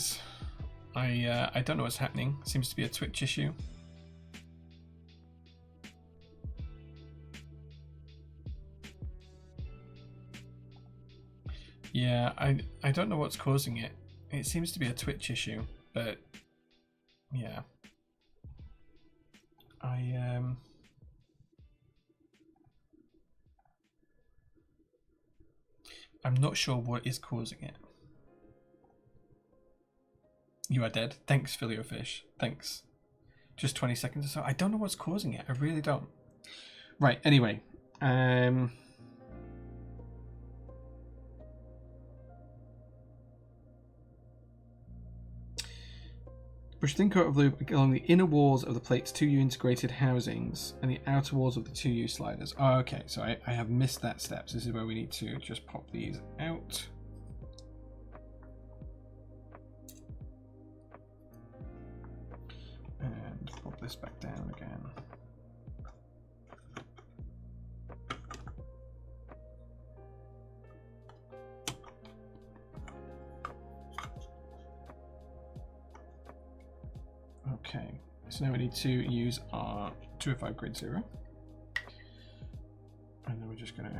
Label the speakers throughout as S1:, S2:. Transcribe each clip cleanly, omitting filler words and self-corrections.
S1: guys. I don't know what's happening. Seems to be a Twitch issue. Yeah, I don't know what's causing it. It seems to be a Twitch issue, but yeah. I'm not sure what is causing it. You are dead. Thanks, Filet-O-Fish. Thanks. Just 20 seconds or so. I don't know what's causing it. I really don't. Right, anyway. Brush thin coat of lube along the inner walls of the plate's 2U integrated housings and the outer walls of the 2U sliders. Oh, okay, so I have missed that step. So this is where we need to just pop these out. And pop this back down again. Okay, so now we need to use our 205 grid 0. And then we're just going to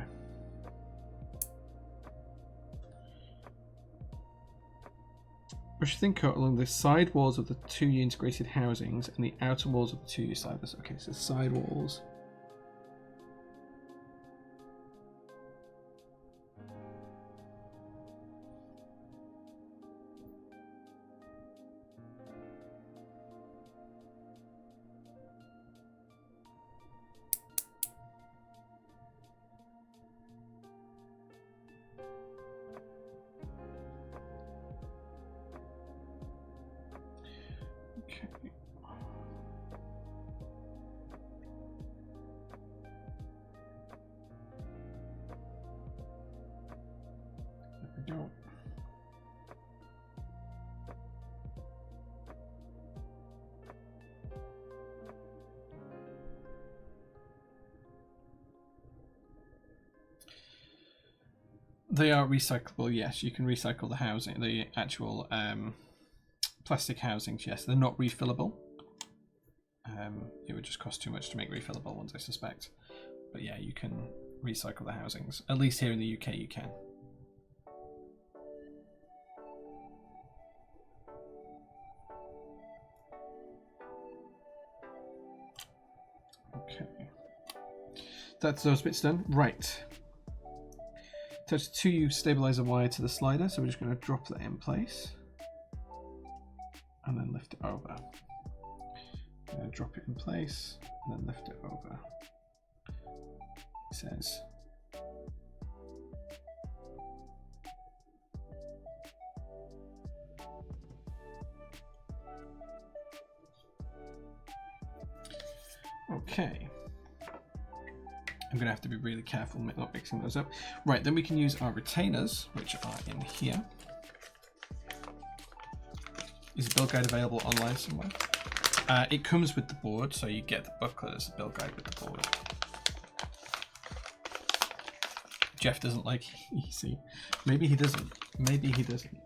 S1: brush thin coat along the side walls of the 2U integrated housings and the outer walls of the 2U sliders. Okay, so side walls. They are recyclable, yes. You can recycle the housing, the actual plastic housings, yes. They're not refillable. It would just cost too much to make refillable ones, I suspect. But yeah, you can recycle the housings. At least here in the UK you can. Okay. That's those bits done. Right. Attach the 2U stabilizer wire to the slider, so we're just going to drop that in place and then lift it over. Drop it in place and then lift it over. It says okay. I'm going to have to be really careful not mixing those up. Right, then we can use our retainers, which are in here. Is the build guide available online somewhere? It comes with the board, so you get the booklet as a build guide with the board. Jeff doesn't like easy. Maybe he doesn't. Maybe he doesn't.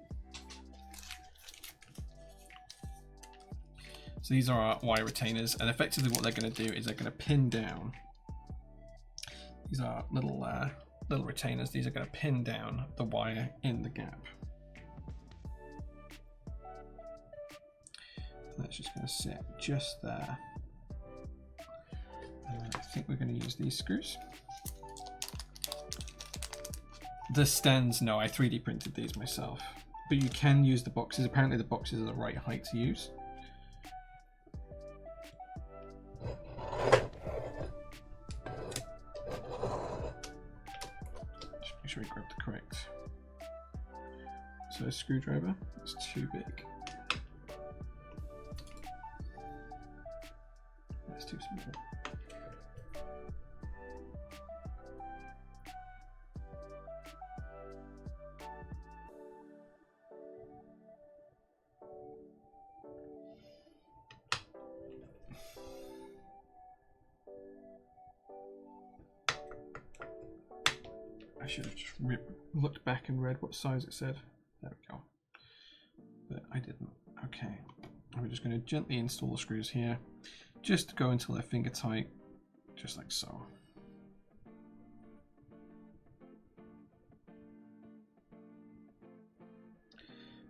S1: So these are our wire retainers, and effectively what they're going to do is they're going to pin down. These are little retainers. These are going to pin down the wire in the gap. And that's just going to sit just there. And I think we're going to use these screws. The stands, no, I 3D printed these myself. But you can use the boxes. Apparently the boxes are the right height to use. Make sure we grab the correct. So a screwdriver, it's too big. That's too small. I should have just looked back and read what size it said. There we go. But I didn't. Okay. We're just going to gently install the screws here. Just go until they're finger tight. Just like so.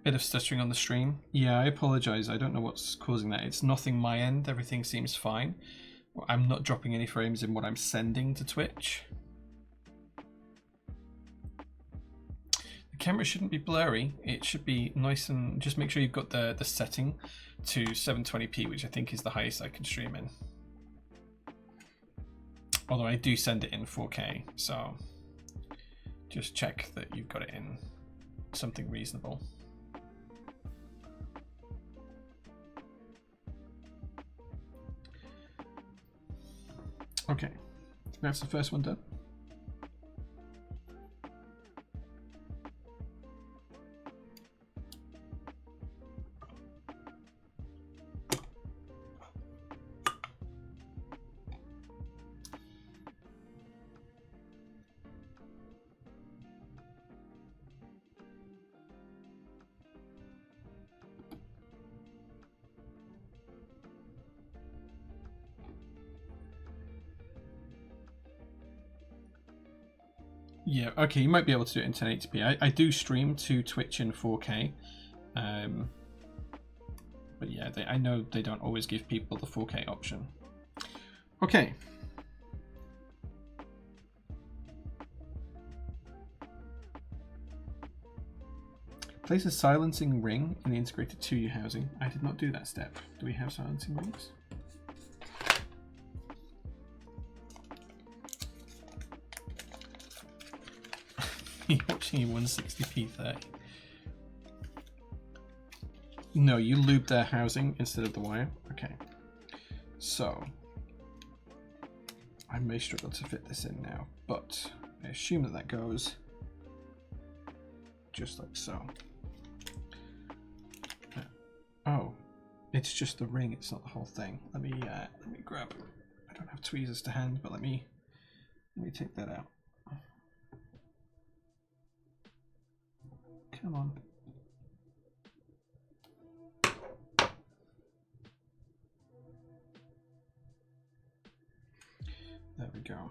S1: Bit of stuttering on the stream. Yeah, I apologize. I don't know what's causing that. It's nothing my end. Everything seems fine. I'm not dropping any frames in what I'm sending to Twitch. The camera shouldn't be blurry. It should be nice and just make sure you've got the setting to 720p, which I think is the highest I can stream in. Although I do send it in 4K, so just check that you've got it in something reasonable. Okay, that's the first one done. Yeah, okay, you might be able to do it in 1080p. I do stream to Twitch in 4K. But yeah, I know they don't always give people the 4K option. Okay. Place a silencing ring in the integrated 2U housing. I did not do that step. Do we have silencing rings? You're watching a 160p 30. No, you looped their housing instead of the wire. Okay. So I may struggle to fit this in now, but I assume that that goes just like so. Oh, it's just the ring, it's not the whole thing. Let me grab. I don't have tweezers to hand, but let me take that out. Come on. There we go.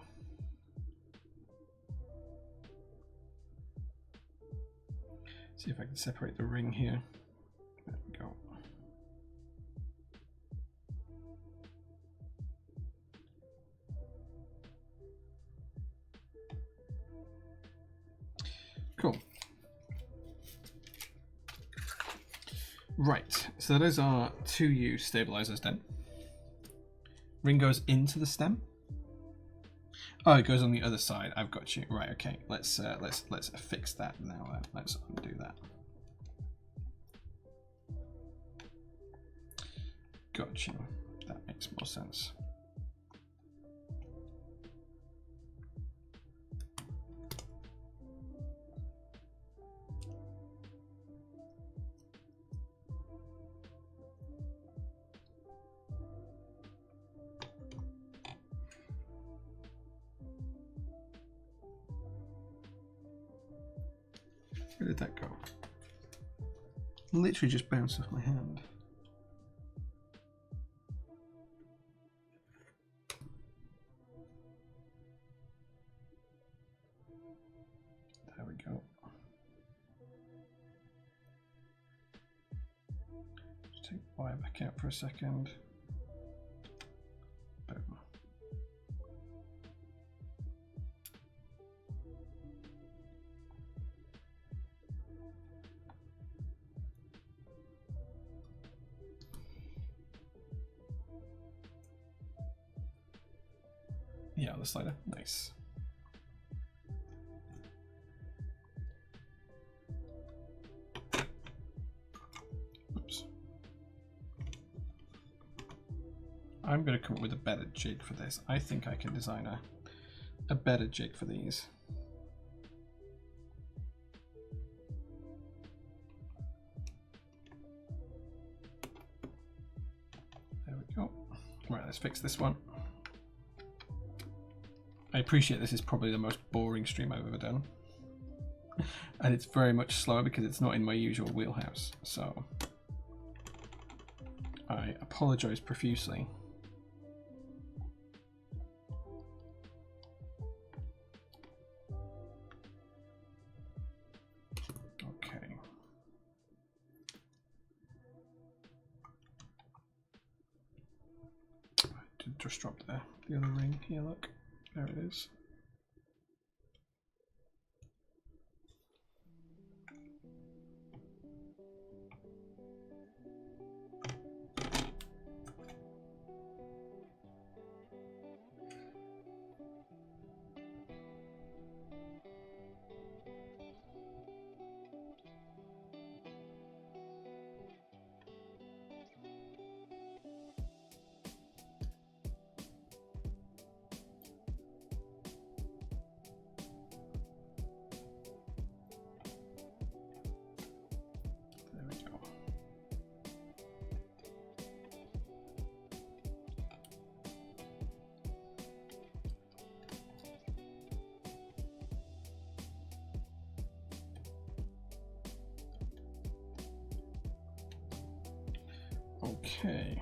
S1: See if I can separate the ring here. There we go. Cool. Right, so those are 2U stabilizers done. Ring goes into the stem. Oh, it goes on the other side. I've got you. Right, okay. Let's fix that now. Let's undo that. Got you. That makes more sense. Where did that go? Literally just bounced off my hand. There we go. Just take the wire back out for a second. Boom. Yeah, the slider. Nice. Oops. I'm going to come up with a better jig for this. I think I can design a better jig for these. There we go. Right, let's fix this one. I appreciate this is probably the most boring stream I've ever done. And it's very much slower because it's not in my usual wheelhouse. So I apologise profusely. Okay. I did just drop the other ring here, look. There it is. Okay.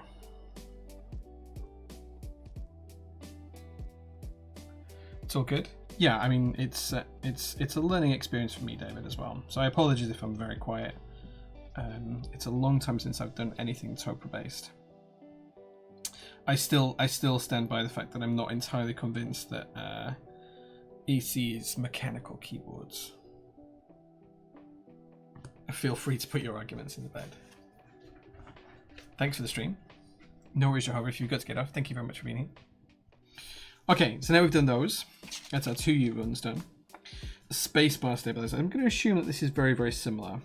S1: It's all good. Yeah, I mean it's a learning experience for me, David, as well. So I apologize if I'm very quiet. It's a long time since I've done anything Topra based. I still stand by the fact that I'm not entirely convinced that EC is mechanical keyboards. Feel free to put your arguments in the bed. Thanks for the stream. No worries, Jehovah, if you've got to get off. Thank you very much for being here. Okay, so now we've done those. That's our 2 U runs done. The spacebar stabilizer. I'm going to assume that this is very, very similar.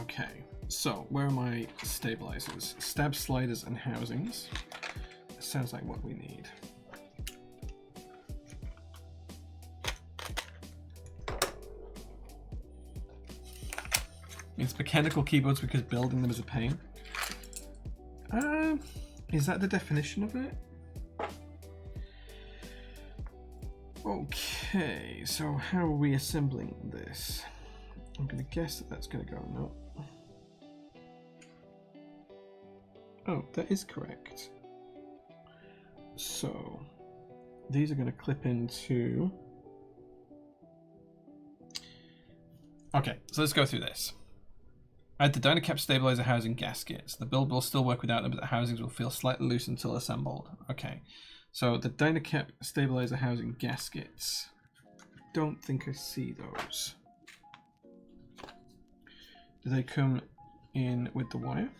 S1: Okay, so where are my stabilizers? Stab sliders and housings. Sounds like what we need. It's mechanical keyboards because building them is a pain. Is that the definition of it? Okay, so how are we assembling this? I'm going to guess that that's going to go no. Oh, that is correct. So these are going to clip into... Okay, so let's go through this. Add the Dynacap stabilizer housing gaskets. The build will still work without them, but the housings will feel slightly loose until assembled. Okay, so the Dynacap stabilizer housing gaskets. Don't think I see those. Do they come in with the wire?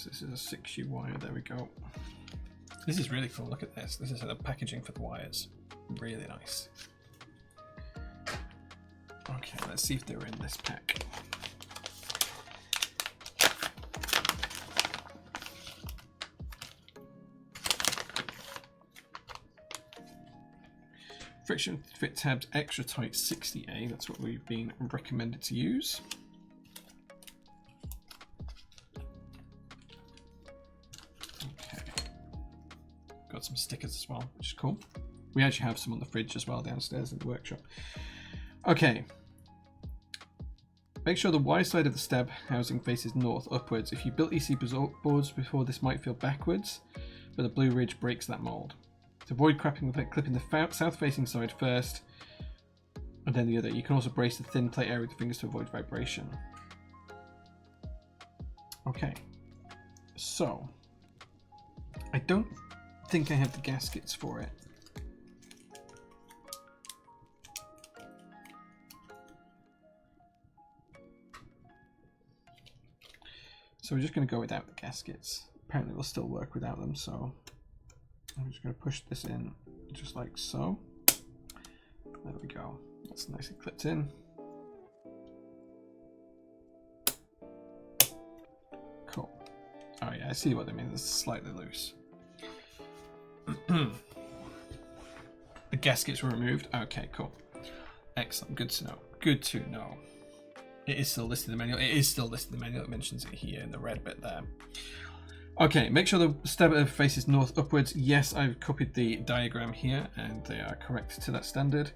S1: This is a 6U wire, there we go. This is really cool, look at this. This is the packaging for the wires. Really nice. Okay, let's see if they're in this pack. Friction fit tabs extra tight 60A, that's what we've been recommended to use. Some stickers as well, which is cool. We actually have some on the fridge as well downstairs in the workshop. Okay. Make sure the Y side of the stab housing faces north upwards. If you built EC boards before, this might feel backwards, but the blue ridge breaks that mold. To avoid clipping the south facing side first and then the other. You can also brace the thin plate area with the fingers to avoid vibration. Okay. So I don't think I have the gaskets for it. So we're just going to go without the gaskets. Apparently we'll still work without them, so I'm just going to push this in just like so. There we go. That's nicely clipped in. Cool. Oh yeah, I see what they mean. It's slightly loose. The gaskets were removed. Okay, cool. Excellent. Good to know. Good to know. It is still listed in the manual. It is still listed in the manual. It mentions it here in the red bit there. Okay, make sure the stab faces north upwards. Yes, I've copied the diagram here and they are correct to that standard.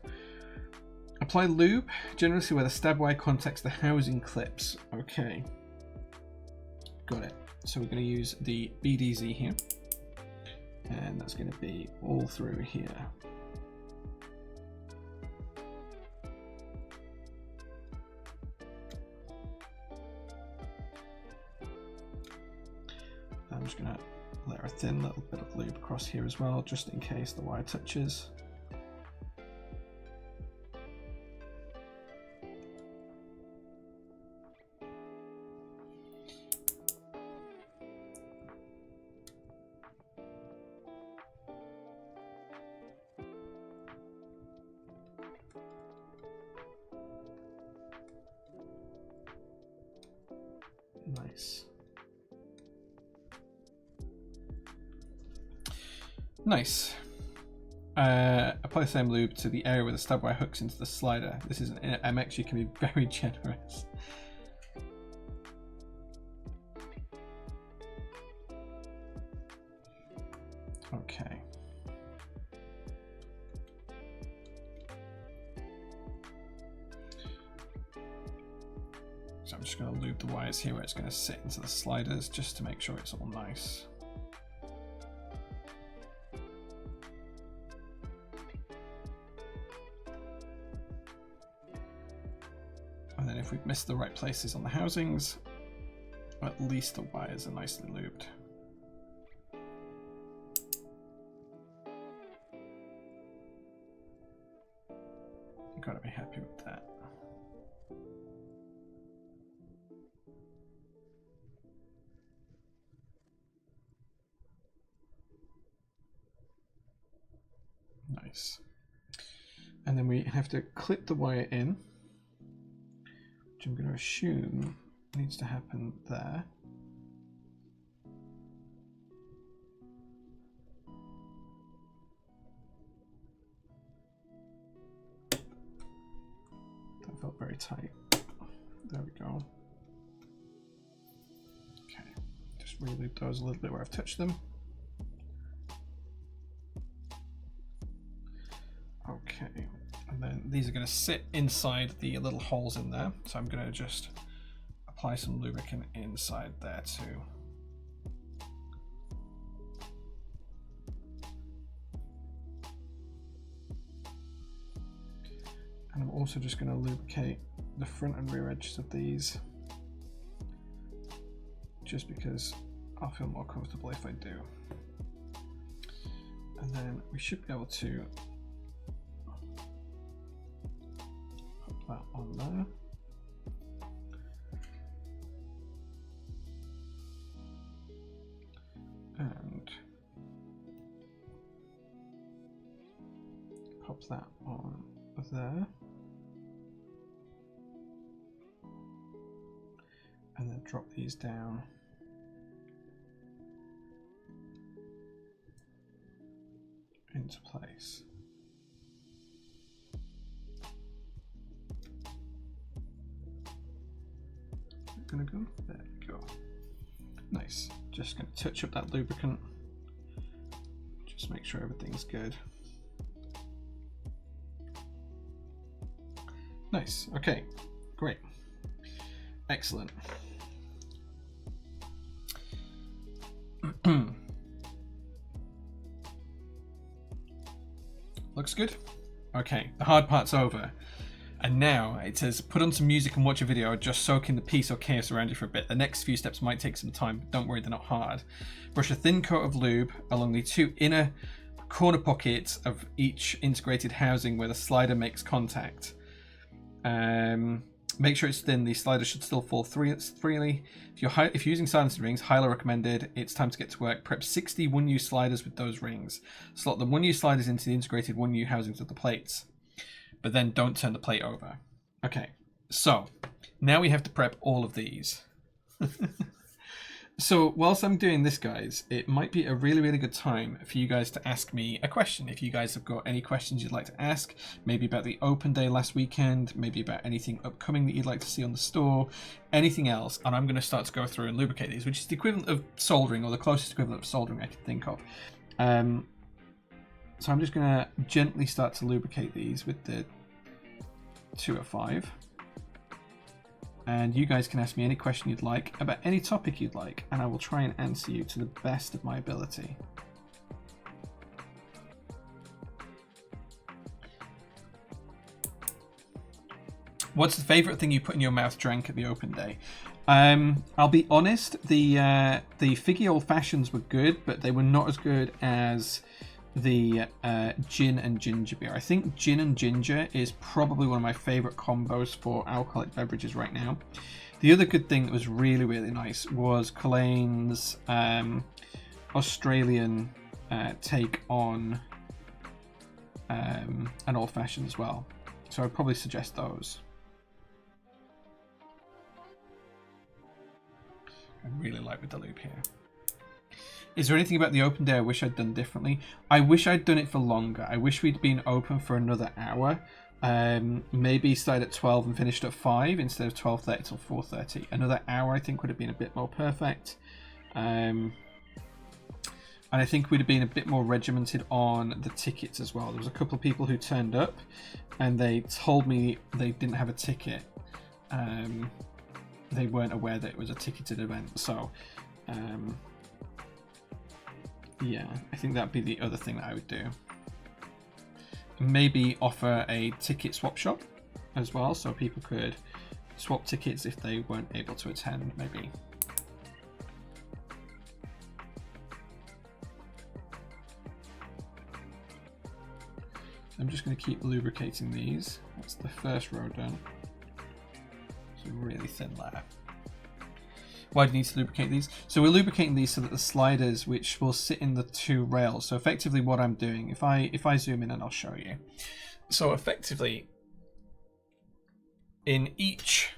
S1: Apply lube, generously where the stab wire contacts the housing clips. Okay. Got it. So we're going to use the BDZ here. And that's going to be all through here. I'm just going to layer a thin little bit of lube across here as well, just in case the wire touches. Nice. Nice. Apply the same lube to the area where the stab wire hooks into the slider. This is an MX, you can be very generous. Okay. So I'm just going to lube the wires here where it's going to sit into the sliders just to make sure it's all nice. And then if we've missed the right places on the housings, at least the wires are nicely lubed. You've got to be happy with that. Nice. And then we have to clip the wire in, which I'm going to assume needs to happen there. That felt very tight. There we go. Okay, just re-lube those a little bit where I've touched them. Okay, and then these are going to sit inside the little holes in there, so I'm going to just apply some lubricant inside there too. And I'm also just going to lubricate the front and rear edges of these, just because I'll feel more comfortable if I do. And then we should be able to put that on there. And pop that on there. And then drop these down into place. Gonna go, there we go. Nice. Just gonna touch up that lubricant. Just make sure everything's good. Nice. Okay, great. Excellent. Looks good. Okay, the hard part's over. And now it says put on some music and watch a video, or just soak in the peace or chaos around you for a bit. The next few steps might take some time, but don't worry, they're not hard. Brush a thin coat of lube along the two inner corner pockets of each integrated housing where the slider makes contact. Make sure it's thin. The slider should still fall freely. If you're using silencing rings, highly recommended. It's time to get to work. Prep 60 1U sliders with those rings. Slot the 1U sliders into the integrated 1U housings of the plates. but then don't turn the plate over. Okay, so now we have to prep all of these. So whilst I'm doing this, guys, it might be a really, really good time for you guys to ask me a question. If you guys have got any questions you'd like to ask, maybe about the open day last weekend, maybe about anything upcoming that you'd like to see on the store, anything else, and I'm going to start to go through and lubricate these, which is the equivalent of soldering, or the closest equivalent of soldering I can think of. So I'm just going to gently start to lubricate these with the 205. And you guys can ask me any question you'd like about any topic you'd like, and I will try and answer you to the best of my ability. What's the favourite thing you put in your mouth drank at the open day? I'll be honest, the figgy old fashions were good, but they were not as good as the gin and ginger beer. I think gin and ginger is probably one of my favorite combos for alcoholic beverages right now. The other good thing that was really, really nice was Collane's Australian take on an old fashioned as well. So I'd probably suggest those. I really like with the loop here. Is there anything about the open day I wish I'd done differently? I wish I'd done it for longer. I wish we'd been open for another hour. Maybe started at 12 and finished at 5 instead of 12:30 till 4:30. Another hour I think would have been a bit more perfect. And I think we'd have been a bit more regimented on the tickets as well. There was a couple of people who turned up and they told me they didn't have a ticket. They weren't aware that it was a ticketed event. So yeah, I think that'd be the other thing that I would do. Maybe offer a ticket swap shop as well, so people could swap tickets if they weren't able to attend, maybe. I'm just going to keep lubricating these. That's the first row done. It's a really thin layer. Why do you need to lubricate these? So we're lubricating these so that the sliders, which will sit in the two rails. So effectively what I'm doing, if I zoom in and I'll show you. So effectively, in each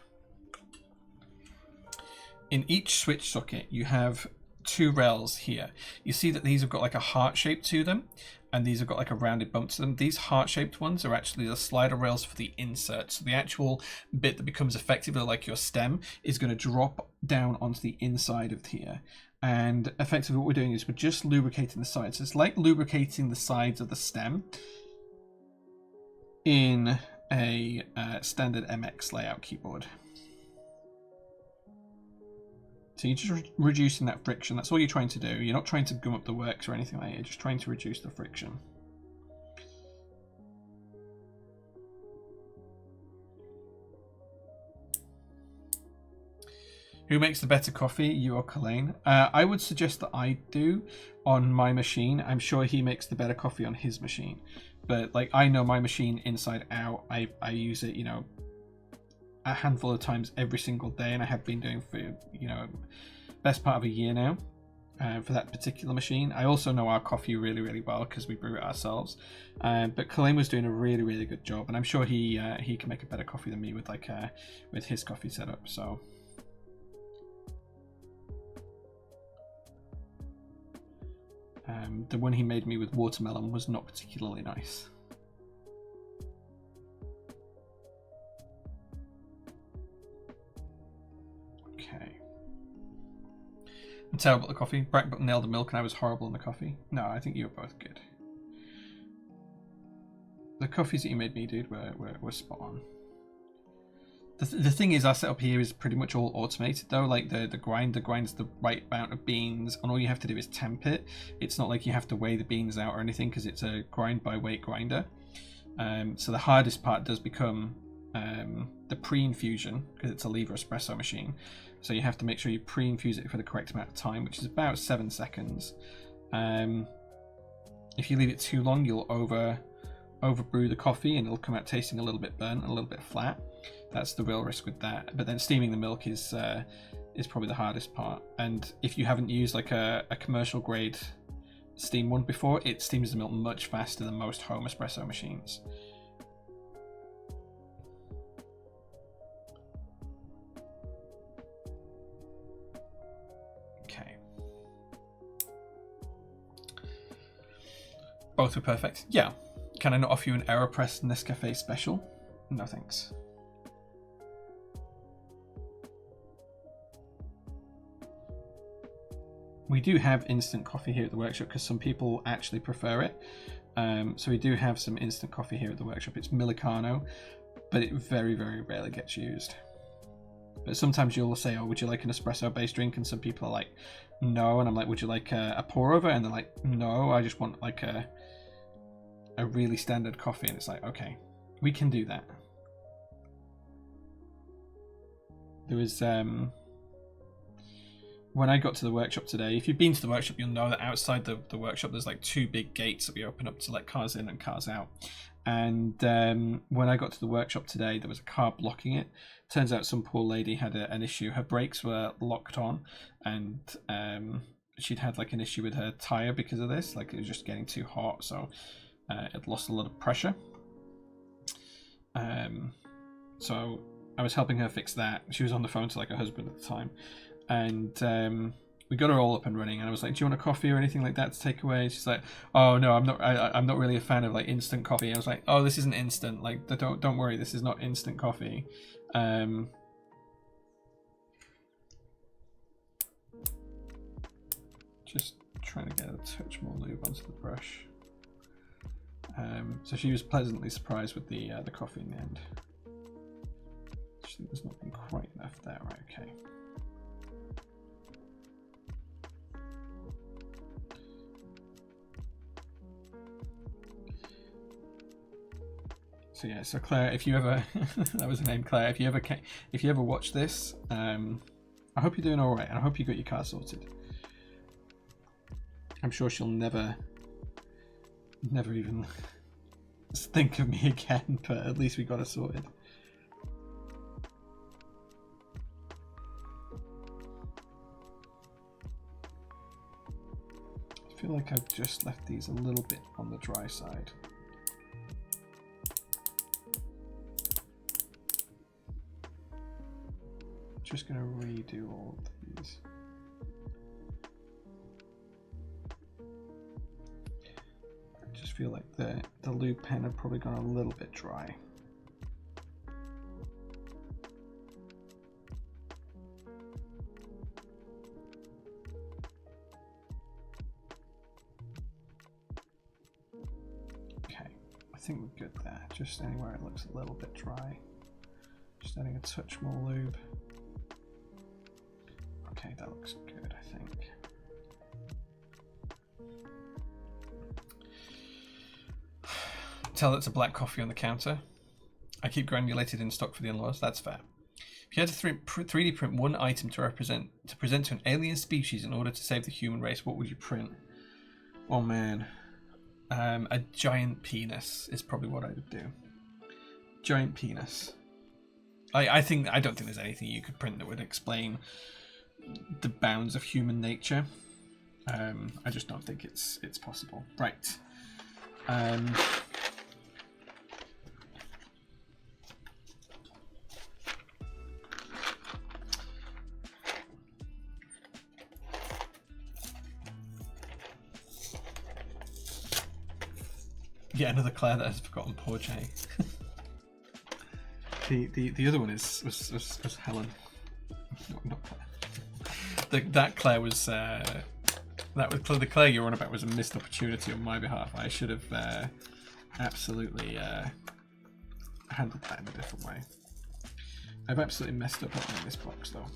S1: switch socket, you have two rails here. You see that these have got like a heart shape to them, and these have got like a rounded bump to them. These heart-shaped ones are actually the slider rails for the insert. So the actual bit that becomes effectively like your stem is going to drop down onto the inside of here. And effectively what we're doing is we're just lubricating the sides. So it's like lubricating the sides of the stem in a standard MX layout keyboard. So you're just reducing that friction. That's all you're trying to do. You're not trying to gum up the works or anything like that. You're just trying to reduce the friction. Who makes the better coffee, you or Collane? I would suggest that I do on my machine. I'm sure he makes the better coffee on his machine. But like, I know my machine inside out. I use it, you know, a handful of times every single day, and I have been doing for, you know, best part of a year now for that particular machine. I also know our coffee really, really well because we brew it ourselves. But Collane was doing a really, really good job, and I'm sure he can make a better coffee than me with like with his coffee setup. So the one he made me with watermelon was not particularly nice. Okay. I'm terrible at the coffee. Brackbuck nailed the milk and I was horrible in the coffee. No, I think you were both good. The coffees that you made me, dude, were spot on. The thing is, our setup here is pretty much all automated though. Like the grinder grinds the right amount of beans, and all you have to do is temp it. It's not like you have to weigh the beans out or anything because it's a grind by weight grinder. So the hardest part does become the pre-infusion, because it's a lever espresso machine. So you have to make sure you pre-infuse it for the correct amount of time, which is about 7 seconds. If you leave it too long, you'll overbrew the coffee and it'll come out tasting a little bit burnt and a little bit flat. That's the real risk with that. But then steaming the milk is probably the hardest part. And if you haven't used like a commercial grade steam one before, it steams the milk much faster than most home espresso machines. Both were perfect. Yeah. Can I not offer you an AeroPress Nescafe special? No thanks. We do have instant coffee here at the workshop because some people actually prefer it. So we do have some instant coffee here at the workshop. It's Millicano, but it very, very rarely gets used. But sometimes you'll say, oh, would you like an espresso-based drink? And some people are like, no. And I'm like, would you like a pour-over? And they're like, no, I just want like a really standard coffee. And it's like, okay, we can do that. There was... when I got to the workshop today, if you've been to the workshop, you'll know that outside the workshop, there's like 2 big gates that we open up to let cars in and cars out. And when I got to the workshop today, there was a car blocking it. Turns out some poor lady had an issue. Her brakes were locked on, and she'd had like an issue with her tire because of this. Like it was just getting too hot, so it lost a lot of pressure. So I was helping her fix that. She was on the phone to like her husband at the time. And we got her all up and running, and I was like, do you want a coffee or anything like that to take away? She's like, oh no, I'm not really a fan of like instant coffee. I was like, oh, this isn't instant, like don't worry, this is not instant coffee. Just trying to get a touch more lube onto the brush. So she was pleasantly surprised with the coffee in the end. I think there's not been quite enough there. Right, okay. So yeah, so Claire, if you ever that was the name, Claire. If you ever watch this, I hope you're doing all right, and I hope you got your car sorted. I'm sure she'll never even think of me again, but at least we got it sorted. I feel like I've just left these a little bit on the dry side. Just going to redo all of these. I just feel like the lube pen had probably gone a little bit dry. Okay, I think we're good there. Just anywhere it looks a little bit dry. Just adding a touch more lube. Okay, that looks good, I think. Tell it's a black coffee on the counter. I keep granulated in stock for the in-laws. That's fair. If you had to 3D print one item to present to an alien species in order to save the human race, what would you print? Oh man, a giant penis is probably what I would do. Giant penis. I don't think there's anything you could print that would explain the bounds of human nature. I just don't think it's possible. Right. Yeah, another Claire that has forgotten poor Jay. the other one was Helen. Not Claire. That Claire was the Claire you're on about was a missed opportunity on my behalf. I should have absolutely handled that in a different way. I've absolutely messed up opening this box though.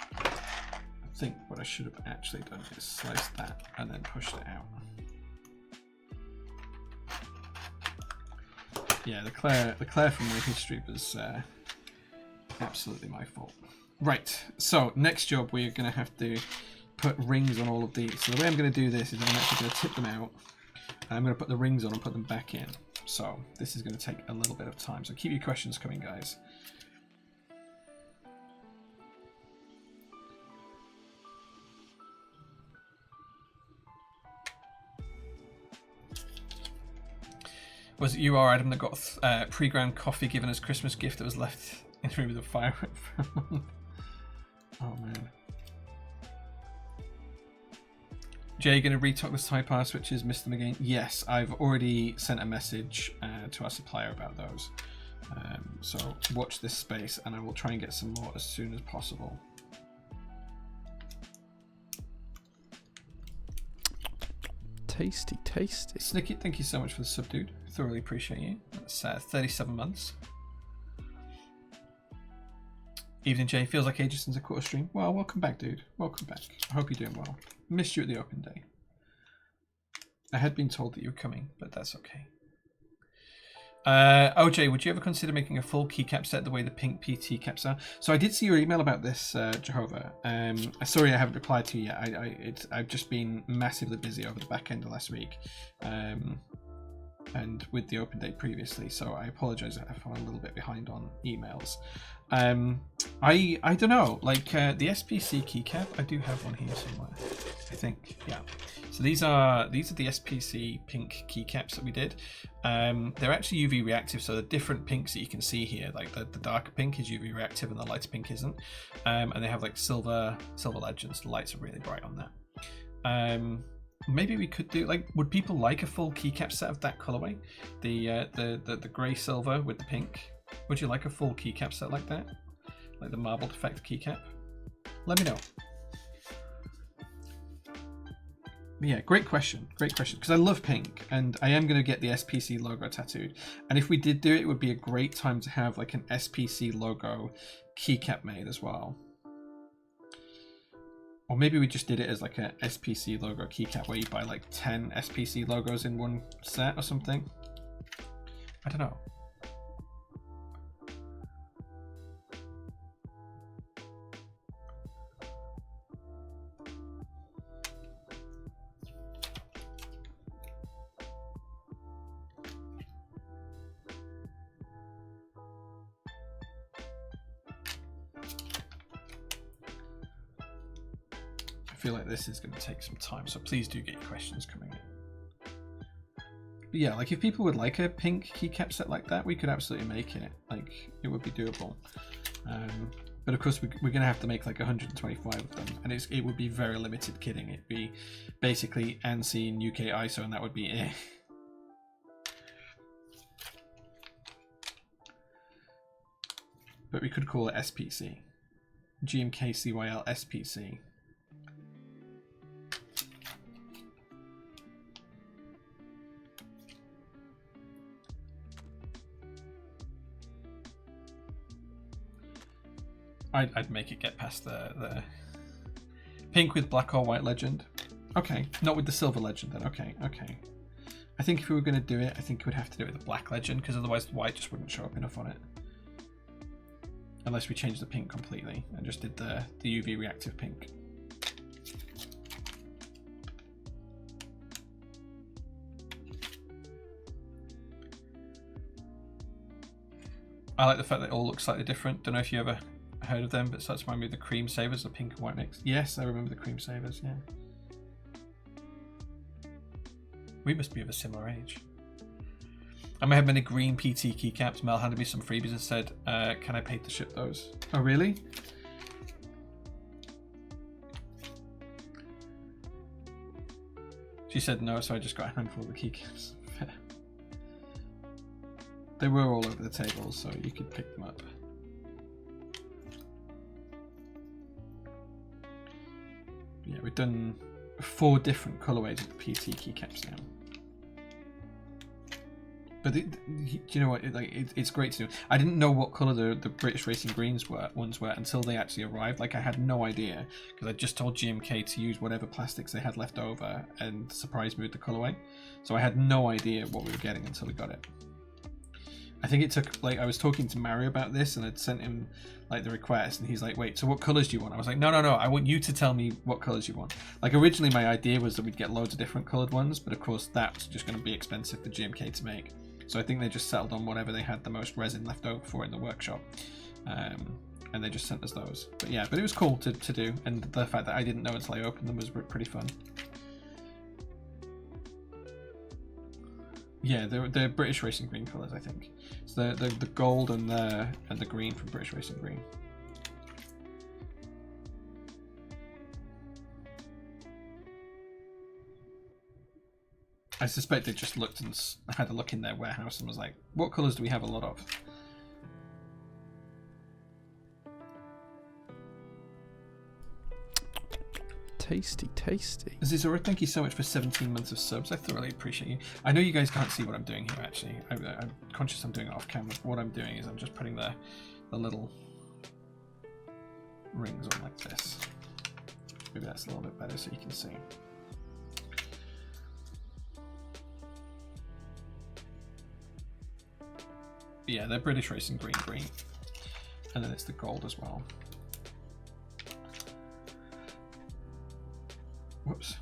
S1: I think what I should have actually done is sliced that and then pushed it out. Yeah, the Claire from the history was absolutely my fault. Right, so next job we're going to have to put rings on all of these. So the way I'm going to do this is I'm actually going to tip them out, and I'm going to put the rings on and put them back in. So this is going to take a little bit of time. So keep your questions coming, guys. Was it you or Adam that got pre-ground coffee given as Christmas gift that was left in the room with a fire? Oh man. Jay, going to retalk the side power switches, missed them again? Yes, I've already sent a message to our supplier about those. So watch this space and I will try and get some more as soon as possible.
S2: Tasty, tasty.
S1: Snicket, thank you so much for the sub, dude. Thoroughly appreciate you. That's 37 months. Evening, Jay. Feels like ages since a quarter stream. Well, welcome back, dude. Welcome back. I hope you're doing well. Missed you at the open day. I had been told that you were coming, but that's okay. OJ, would you ever consider making a full keycap set the way the pink PT caps are? So I did see your email about this, Jehovah. Sorry I haven't replied to you yet. I've just been massively busy over the back end of last week. And with the open day previously, so I apologize if I'm a little bit behind on emails. I don't know, like the SPC keycap, I do have one here somewhere, I think. Yeah, so these are the SPC pink keycaps that we did. They're actually UV reactive, so the different pinks that you can see here, like the darker pink is UV reactive and the lighter pink isn't, and they have like silver legends. The lights are really bright on that. Maybe we could do, like, would people like a full keycap set of that colorway? The grey silver with the pink. Would you like a full keycap set like that? Like the marbled effect keycap? Let me know. But yeah, great question. Great question. Because I love pink and I am going to get the SPC logo tattooed. And if we did do it, it would be a great time to have like an SPC logo keycap made as well. Or maybe we just did it as like a SPC logo keycap where you buy like 10 SPC logos in one set or something. I don't know. I feel like this is going to take some time, so please do get your questions coming in. But yeah, like if people would like a pink keycap set like that, we could absolutely make it. Like it would be doable. But of course, we're going to have to make like 125 of them, and it would be very limited kitting. It'd be basically ANSI and UK ISO, and that would be it. But we could call it SPC. GMK CYL SPC. I'd make it get past the pink with black or white legend. Okay, not with the silver legend then. Okay. I think if we were going to do it, I think we'd have to do it with the black legend, because otherwise the white just wouldn't show up enough on it. Unless we changed the pink completely and just did the UV reactive pink. I like the fact that it all looks slightly different. Don't know if you ever heard of them, but it starts to remind me of the cream savers, the pink and white mix. Yes, I remember the cream savers, yeah. We must be of a similar age. I may have many green PT keycaps. Mel handed me some freebies and said, can I pay to ship those? Oh, really? She said no, so I just got a handful of the keycaps. They were all over the table, so you could pick them up. Yeah, we've done 4 different colorways of the PT keycaps now. But you know what? It's great to do. I didn't know what color the British Racing Greens ones were until they actually arrived. Like I had no idea, because I just told GMK to use whatever plastics they had left over and surprise me with the colorway. So I had no idea what we were getting until we got it. I think it took, like, I was talking to Mario about this and I'd sent him like the request and he's like, wait, so what colors do you want? I was like, no, I want you to tell me what colors you want. Like originally my idea was that we'd get loads of different colored ones, but of course that's just going to be expensive for GMK to make. So I think they just settled on whatever they had the most resin left over for in the workshop. And they just sent us those. But yeah, but it was cool to do. And the fact that I didn't know until I opened them was pretty fun. Yeah, they're British Racing Green colours, I think. So the gold and the green from British Racing Green. I suspect they just looked and had a look in their warehouse and was like, what colours do we have a lot of?
S2: Tasty, tasty.
S1: Zizora, thank you so much for 17 months of subs. I thoroughly appreciate you. I know you guys can't see what I'm doing here, actually. I'm conscious I'm doing it off camera. What I'm doing is I'm just putting the little rings on like this. Maybe that's a little bit better so you can see. But yeah, they're British Racing green. And then it's the gold as well. Whoops.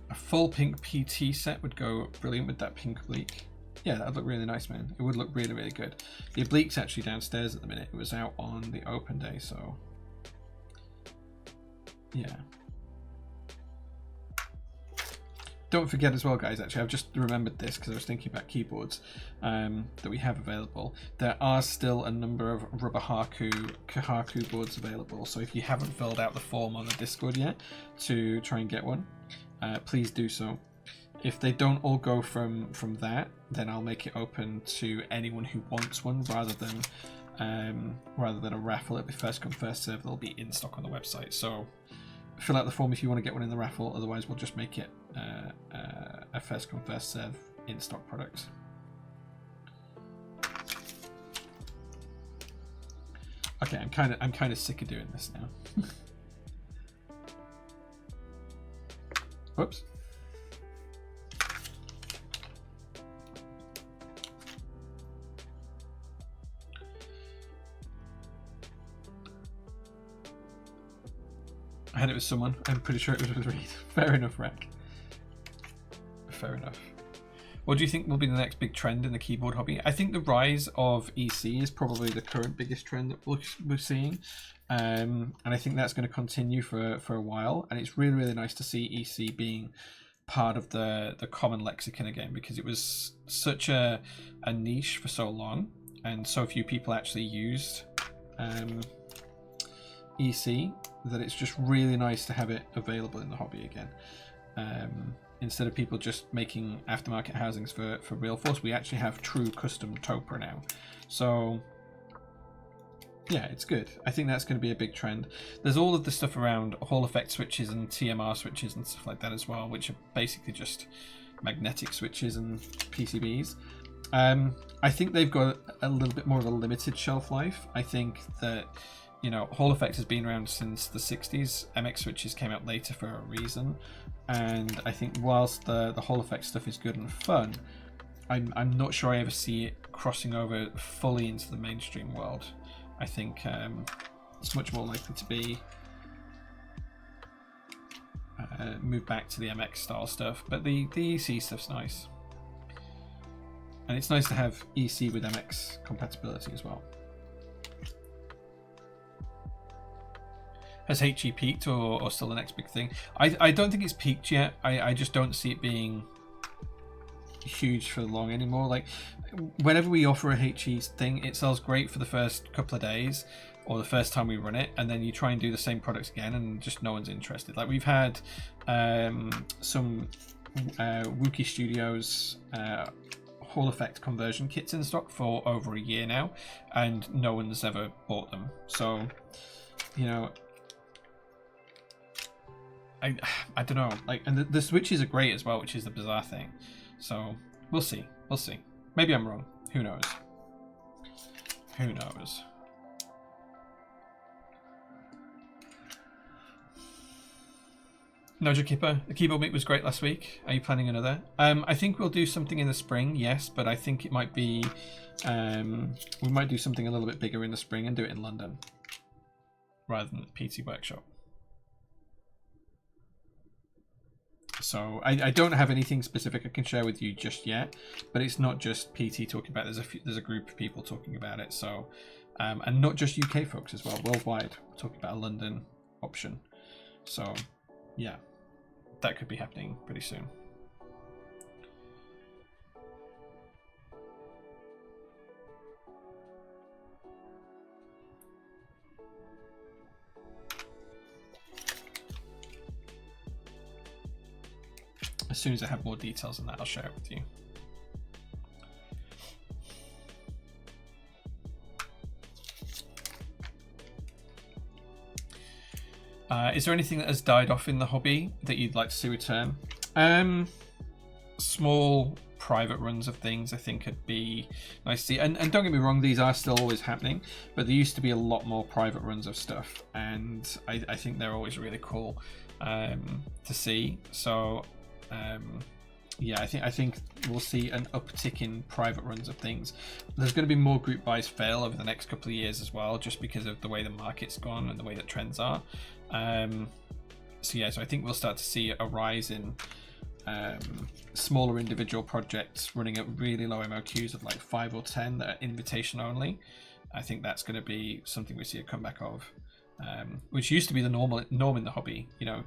S1: A full pink PT set would go brilliant with that pink oblique. Yeah, that would look really nice, man. It would look really, really good. The oblique's actually downstairs at the minute. It was out on the open day, so yeah. Don't forget as well, guys, actually, I've just remembered this because I was thinking about keyboards that we have available. There are still a number of rubber Kahaku boards available, so if you haven't filled out the form on the Discord yet to try and get one, please do so. If they don't all go from that, then I'll make it open to anyone who wants one rather than a raffle. It'll be first come, first serve. They'll be in stock on the website, so fill out the form if you want to get one in the raffle. Otherwise, we'll just make it a first come, first serve in stock product. Okay, I'm kind of sick of doing this now. Whoops. I had it with someone. I'm pretty sure it was with Reed. Fair enough, Rack. Fair enough. What do you think will be the next big trend in the keyboard hobby? I think the rise of EC is probably the current biggest trend that we're seeing. And I think that's going to continue for a while. And it's really, really nice to see EC being part of the common lexicon again, because it was such a niche for so long. And so few people actually used EC that it's just really nice to have it available in the hobby again. Instead of people just making aftermarket housings for Real Force, we actually have true custom Topra now. So yeah, it's good. I think that's going to be a big trend. There's all of the stuff around Hall effect switches and TMR switches and stuff like that as well, which are basically just magnetic switches and PCBs. I think they've got a little bit more of a limited shelf life. I think that, you know, Hall effect has been around since the 60s. MX switches came out later for a reason. And I think whilst the Hall effect stuff is good and fun, I'm not sure I ever see it crossing over fully into the mainstream world. I think it's much more likely to be moved back to the MX style stuff. But the EC stuff's nice. And it's nice to have EC with MX compatibility as well. Has HE peaked or still the next big thing? I don't think it's peaked yet. I just don't see it being huge for long anymore. Like, whenever we offer a HE thing, it sells great for the first couple of days or the first time we run it, and then you try and do the same products again and just no one's interested. Like, we've had some Wookiee Studios Hall effect conversion kits in stock for over a year now, and no one's ever bought them. So, you know, I don't know, like, and the switches are great as well, which is the bizarre thing. So we'll see. Maybe I'm wrong. Who knows? Noja Kipper, the keyboard meet was great last week. Are you planning another? I think we'll do something in the spring, yes, but I think it might be we might do something a little bit bigger in the spring and do it in London rather than the PT workshop. So I don't have anything specific I can share with you just yet, but it's not just PT talking about it. There's a group of people talking about it. So and not just UK folks as well, worldwide. We're talking about a London option. So yeah, that could be happening pretty soon. As soon as I have more details on that, I'll share it with you. Is there anything that has died off in the hobby that you'd like to see return? Small private runs of things I think would be nice to see. And don't get me wrong, these are still always happening, but there used to be a lot more private runs of stuff, and I think they're always really cool to see. So yeah, I think we'll see an uptick in private runs of things. There's going to be more group buys fail over the next couple of years as well, just because of the way the market's gone and the way that trends are. So yeah, so I think we'll start to see a rise in smaller individual projects running at really low MOQs of like 5 or 10 that are invitation only. I think that's going to be something we see a comeback of, which used to be the norm in the hobby. You know,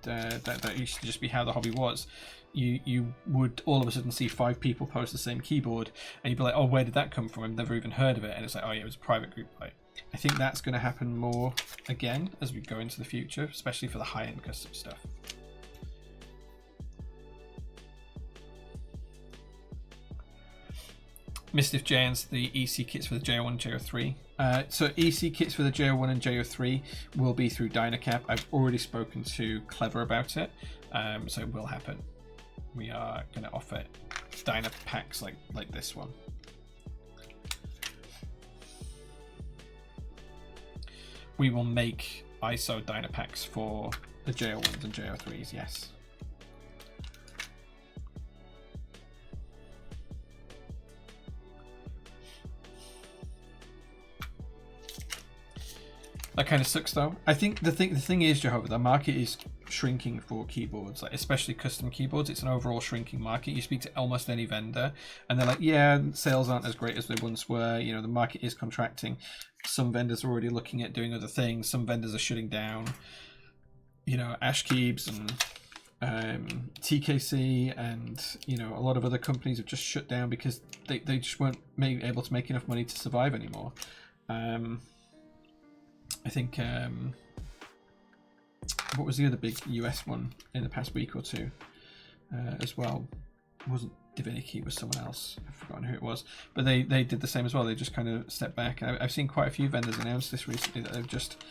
S1: that used to just be how the hobby was. You would all of a sudden see 5 people post the same keyboard, and you'd be like, oh, where did that come from? I've never even heard of it. And it's like, oh yeah, it was a private group buy. I think that's going to happen more again as we go into the future, especially for the high-end custom stuff. Mischief Giants, the EC kits for the JO1 and JO3. So EC kits for the JO1 and JO3 will be through Dynacap. I've already spoken to Clever about it, so it will happen. We are going to offer Dyna packs like this one. We will make ISO Dyna packs for the JO1s and JO3s, yes. That kind of sucks though. I think the thing is, Jehovah, the market is shrinking for keyboards, like especially custom keyboards. It's an overall shrinking market. You speak to almost any vendor and they're like, yeah, sales aren't as great as they once were. You know, the market is contracting. Some vendors are already looking at doing other things. Some vendors are shutting down. You know, Ashkeebs and TKC and, you know, a lot of other companies have just shut down because they just weren't able to make enough money to survive anymore. I think, what was the other big US one in the past week or two as well? It wasn't Divinity, it was someone else. I've forgotten who it was. But they did the same as well. They just kind of stepped back. I've seen quite a few vendors announce this recently that they've just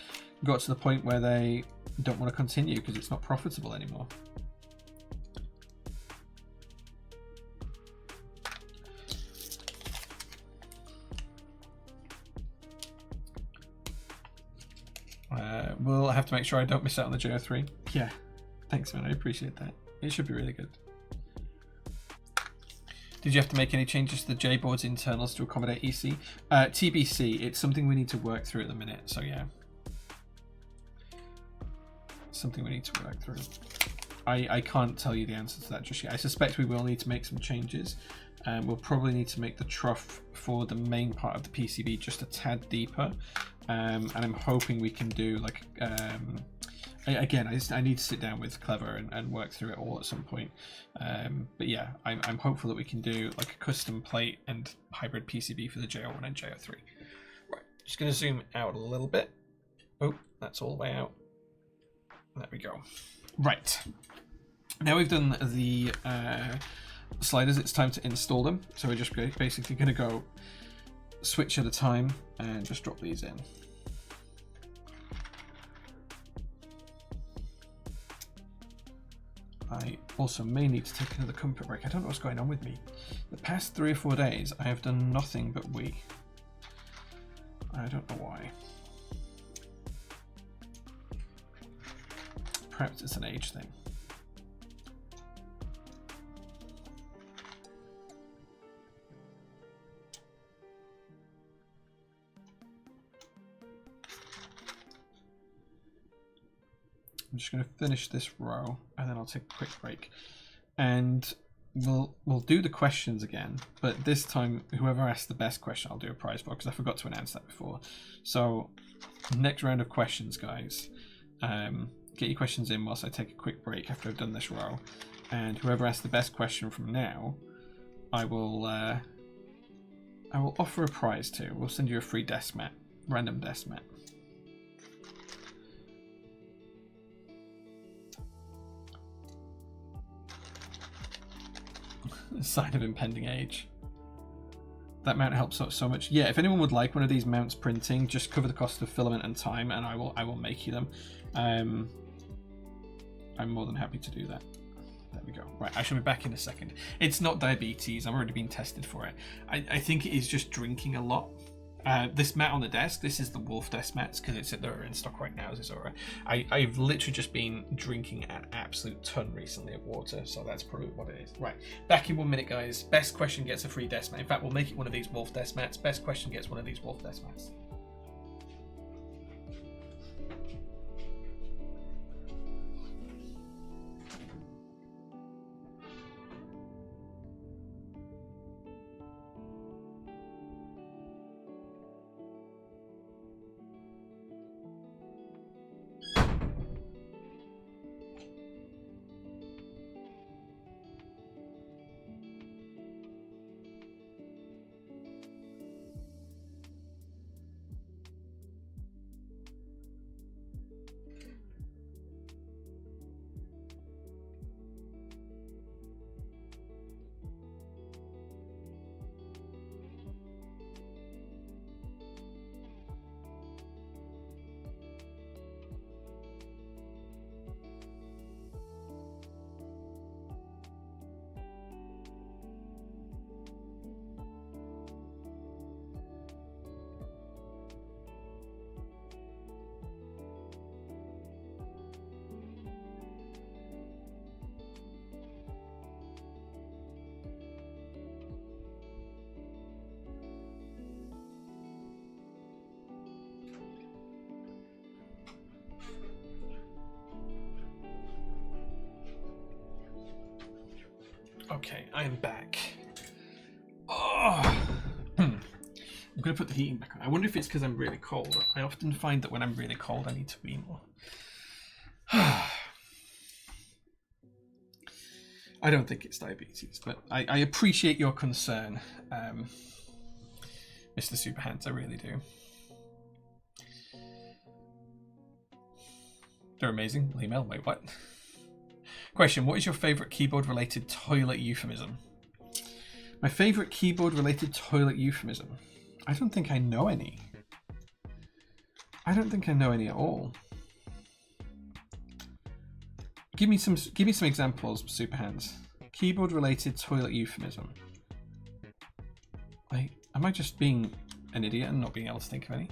S1: got to the point where they don't want to continue because it's not profitable anymore. We'll have to make sure I don't miss out on the JO3. Yeah, thanks man, I appreciate that. It should be really good. Did you have to make any changes to the JBoard's internals to accommodate EC? TBC, it's something we need to work through at the minute, so yeah. Something we need to work through. I can't tell you the answer to that just yet. I suspect we will need to make some changes. We'll probably need to make the trough for the main part of the PCB just a tad deeper. And I'm hoping we can do like, again, I need to sit down with Clever and work through it all at some point. But yeah, I'm hopeful that we can do like a custom plate and hybrid PCB for the JO1 and JO3. Right, just going to zoom out a little bit. Oh, that's all the way out. There we go. Right. Now we've done the sliders, it's time to install them. So we're just basically going to go switch at a time and just drop these in. I also may need to take another comfort break. I don't know what's going on with me. The past 3 or 4 days I have done nothing but wee. I don't know why. Perhaps it's an age thing. I'm just going to finish this row and then I'll take a quick break, and we'll do the questions again, but this time whoever asks the best question I'll do a prize for, because I forgot to announce that before. So next round of questions, guys, get your questions in whilst I take a quick break after I've done this row, and whoever asks the best question from now I will offer a prize to. We'll send you a free desk mat, random desk mat. Sign of impending age. That mount helps out so much. Yeah, if anyone would like one of these mounts printing, just cover the cost of filament and time, and I will make you them. I'm more than happy to do that. There we go. Right, I shall be back in a second. It's not diabetes. I've already been tested for it. I think it is just drinking a lot. This mat on the desk, this is the Wolf desk mats because they're in stock right now. I've literally just been drinking an absolute ton recently of water, so that's probably what it is. Right, back in 1 minute, guys. Best question gets a free desk mat. In fact, we'll make it one of these Wolf desk mats. Best question gets one of these Wolf desk mats. Okay, I'm back. Oh. I'm going to put the heating back on. I wonder if it's because I'm really cold. I often find that when I'm really cold, I need to be more. I don't think it's diabetes, but I appreciate your concern, Mr. Superhands. I really do. They're amazing. Email. Wait, what? Question, what is your favourite keyboard-related toilet euphemism? My favourite keyboard-related toilet euphemism? I don't think I know any. I don't think I know any at all. Give me some examples, Superhands. Keyboard-related toilet euphemism. Am I just being an idiot and not being able to think of any?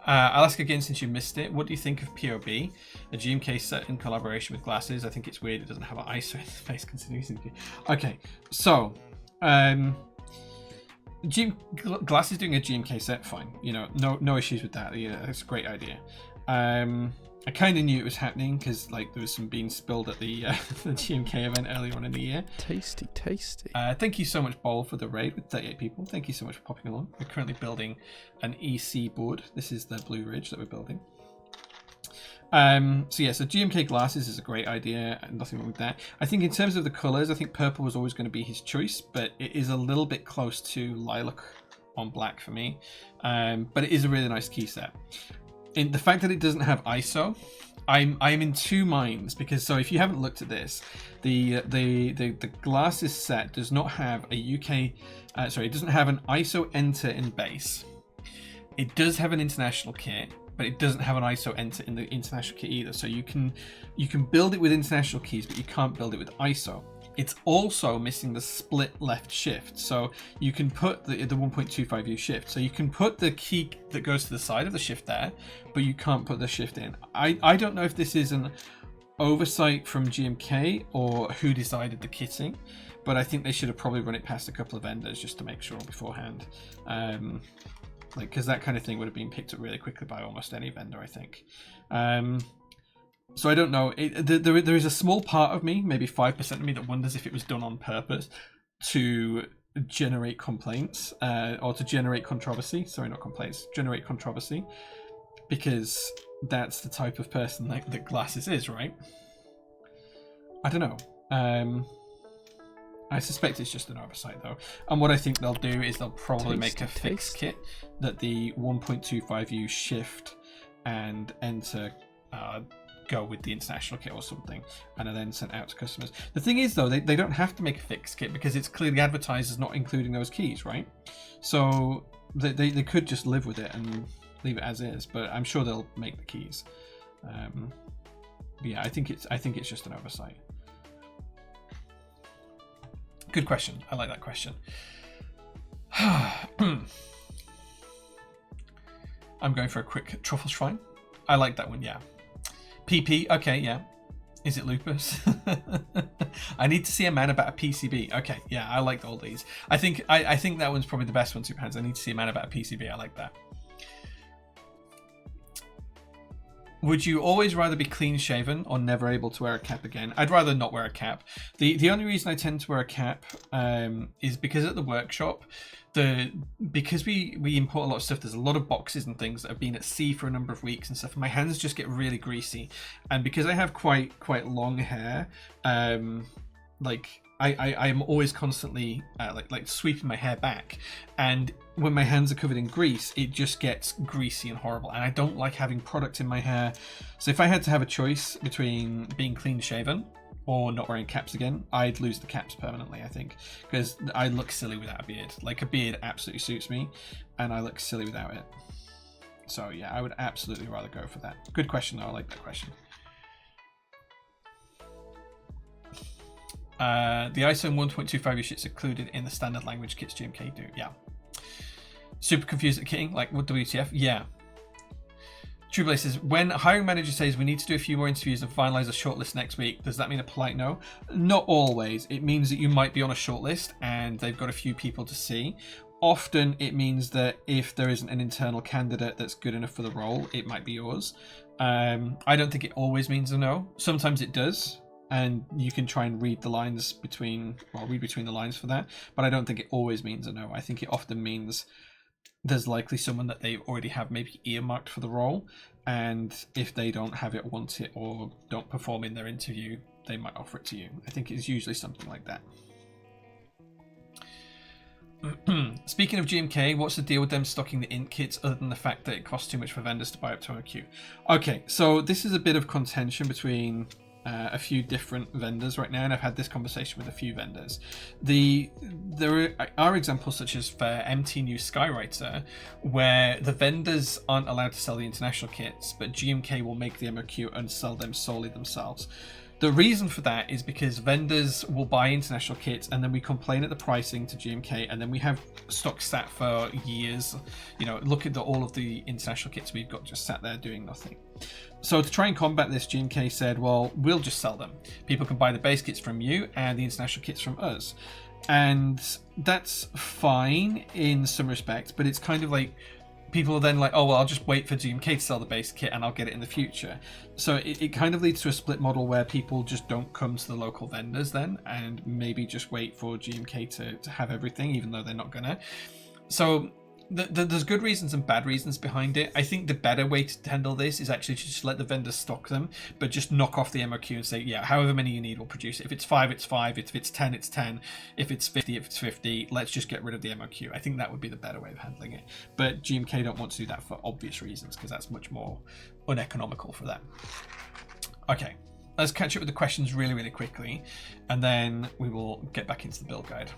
S1: I'll ask again since you missed it. What do you think of POB? A GMK set in collaboration with Glasses. I think it's weird it doesn't have an ISO interface considering. Okay, so Glasses doing a GMK set, fine. You know, no issues with that. Yeah, that's a great idea. I kind of knew it was happening because like there was some beans spilled at the the GMK event earlier on in the year.
S2: Tasty, tasty.
S1: Thank you so much, Bol, for the raid with 38 people. Thank you so much for popping along. We're currently building an EC board. This is the Blue Ridge that we're building. So GMK Glasses is a great idea, and nothing wrong with that. I think in terms of the colours, I think purple was always going to be his choice, but it is a little bit close to lilac on black for me. But it is a really nice key set. In the fact that it doesn't have ISO, I'm in two minds, because so if you haven't looked at this, the Glasses set does not have a it doesn't have an ISO enter in base. It does have an international kit, but it doesn't have an ISO enter in the international kit either. So you can build it with international keys, but you can't build it with ISO. It's also missing the split left shift, so you can put the 1.25U shift. So you can put the key that goes to the side of the shift there, but you can't put the shift in. I don't know if this is an oversight from GMK or who decided the kitting, but I think they should have probably run it past a couple of vendors just to make sure beforehand. Because that kind of thing would have been picked up really quickly by almost any vendor, I think. So I don't know. There is a small part of me, maybe 5% of me, that wonders if it was done on purpose to generate complaints or to generate controversy. Sorry, not complaints. Generate controversy, because that's the type of person that Glasses is, right? I don't know. I suspect it's just an oversight though. And what I think they'll do is they'll probably make a fixed kit that the 1.25U shift and enter go with the international kit or something, and are then sent out to customers. The thing is, though, they don't have to make a fixed kit because it's clearly advertised as not including those keys, right? So they could just live with it and leave it as is, but I'm sure they'll make the keys. But yeah, I think it's just an oversight. Good question. I like that question. I'm going for a quick truffle shrine. I like that one, yeah. PP, okay, yeah. Is it lupus? I need to see a man about a PCB. Okay, yeah, I like all these. I think that one's probably the best one, Superhands. I need to see a man about a PCB. I like that. Would you always rather be clean shaven or never able to wear a cap again? I'd rather not wear a cap. The only reason I tend to wear a cap is because at the workshop, because we import a lot of stuff, there's a lot of boxes and things that have been at sea for a number of weeks and stuff, and my hands just get really greasy. And because I have quite long hair, I am always constantly like sweeping my hair back, and when my hands are covered in grease, it just gets greasy and horrible, and I don't like having product in my hair. So if I had to have a choice between being clean shaven or not wearing caps again, I'd lose the caps permanently, I think, because I look silly without a beard. Like, a beard absolutely suits me, and I look silly without it. So yeah, I would absolutely rather go for that. Good question though, I like that question. The ISO 1.25 shit's included in the standard language kits GMK do. Yeah. Super confused at kitting, like what WTF? Yeah. Trueblade says, when a hiring manager says we need to do a few more interviews and finalize a shortlist next week, does that mean a polite no? Not always. It means that you might be on a shortlist and they've got a few people to see. Often it means that if there isn't an internal candidate that's good enough for the role, it might be yours. I don't think it always means a no. Sometimes it does. And you can try and read the lines between the lines for that. But I don't think it always means a no. I think it often means there's likely someone that they already have maybe earmarked for the role. And if they don't have it, want it, or don't perform in their interview, they might offer it to you. I think it's usually something like that. Speaking of GMK, what's the deal with them stocking the int kits other than the fact that it costs too much for vendors to buy up to MQ? Okay, so this is a bit of contention between a few different vendors right now, and I've had this conversation with a few vendors. There are examples such as for MT New Skywriter, where the vendors aren't allowed to sell the international kits, but GMK will make the MOQ and sell them solely themselves. The reason for that is because vendors will buy international kits and then we complain at the pricing to GMK, and then we have stock sat for years. You know, look at all of the international kits we've got just sat there doing nothing. So to try and combat this, GMK said, well, we'll just sell them. People can buy the base kits from you and the international kits from us. And that's fine in some respects, but it's kind of like people are then like, oh, well, I'll just wait for GMK to sell the base kit and I'll get it in the future. So it kind of leads to a split model where people just don't come to the local vendors then and maybe just wait for GMK to have everything, even though they're not gonna. So there's good reasons and bad reasons behind it. I think the better way to handle this is actually to just let the vendors stock them, but just knock off the MOQ and say, yeah, however many you need, we'll produce it. If it's 5, it's 5. If it's 10, it's 10. If it's 50, if it's 50. Let's just get rid of the MOQ. I think that would be the better way of handling it. But GMK don't want to do that for obvious reasons, because that's much more uneconomical for them. Okay, let's catch up with the questions really, really quickly, and then we will get back into the build guide.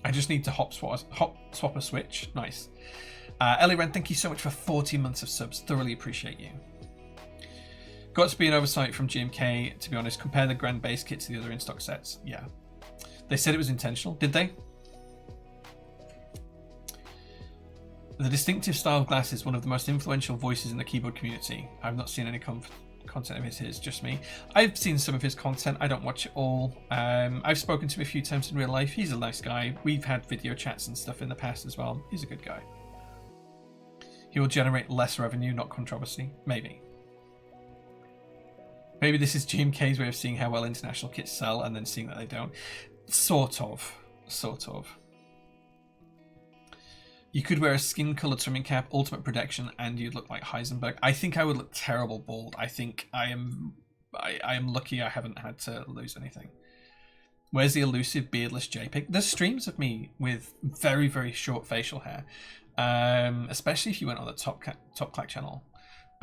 S1: I just need to hop swap a switch. Nice. Ellie Wren, thank you so much for 40 months of subs. Thoroughly appreciate you. Got to be an oversight from GMK, to be honest. Compare the Grand base kit to the other in-stock sets. Yeah. They said it was intentional. Did they? The distinctive style of glass is one of the most influential voices in the keyboard community. I've not seen any content of his, just me. I've seen some of his content. I don't watch it all. I've spoken to him a few times in real life. He's a nice guy. We've had video chats and stuff in the past as well. He's a good guy. He will generate less revenue, not controversy. Maybe this is GMK's way of seeing how well international kits sell and then seeing that they don't. Sort of. You could wear a skin-coloured swimming cap, ultimate protection, and you'd look like Heisenberg. I think I would look terrible bald. I think I am lucky I haven't had to lose anything. Where's the elusive beardless JPEG? There's streams of me with very, very short facial hair, especially if you went on the Top Clack channel.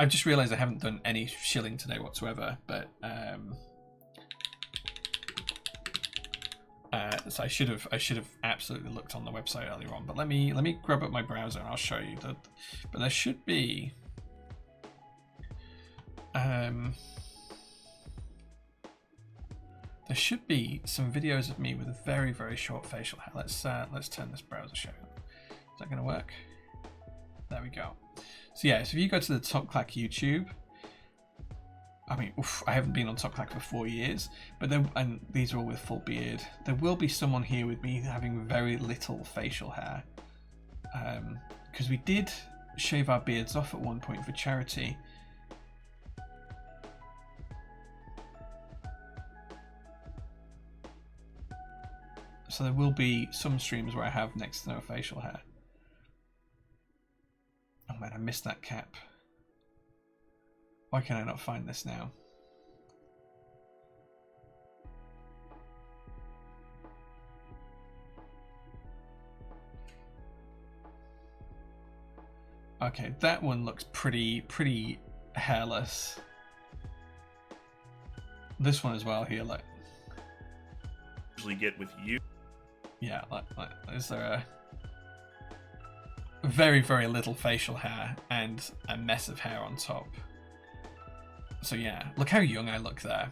S1: I've just realised I haven't done any shilling today whatsoever, but so I should have absolutely looked on the website earlier on. But let me grab up my browser and I'll show you that. But there should be some videos of me with a very, very short facial hair. Let's turn this browser shut. Is that going to work? There we go. So yeah, so if you go to the Top Clack YouTube, I mean, I haven't been on Top Clack for 4 years, but then, and these are all with full beard. There will be someone here with me having very little facial hair, because we did shave our beards off at one point for charity. So there will be some streams where I have next to no facial hair. Oh man, I missed that cap. Why can I not find this now? Okay, that one looks pretty hairless. This one as well here, like.
S3: Usually get with you.
S1: Yeah, like is there a very, very little facial hair and a mess of hair on top. So yeah, look how young I look there.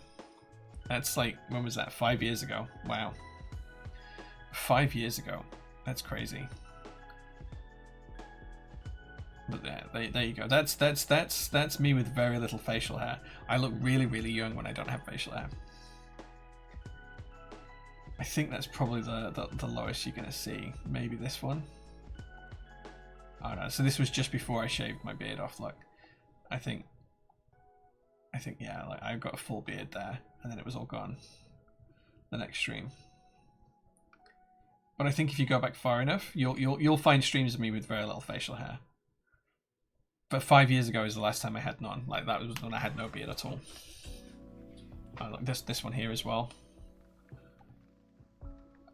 S1: That's like, when was that? 5 years ago. Wow. 5 years ago. That's crazy. But there you go. That's me with very little facial hair. I look really, really young when I don't have facial hair. I think that's probably the lowest you're gonna see. Maybe this one. Oh no, so this was just before I shaved my beard off. Look, I think yeah, like I've got a full beard there, and then it was all gone the next stream. But I think if you go back far enough, you'll find streams of me with very little facial hair. But 5 years ago is the last time I had none. Like that was when I had no beard at all. Oh, look, this one here as well.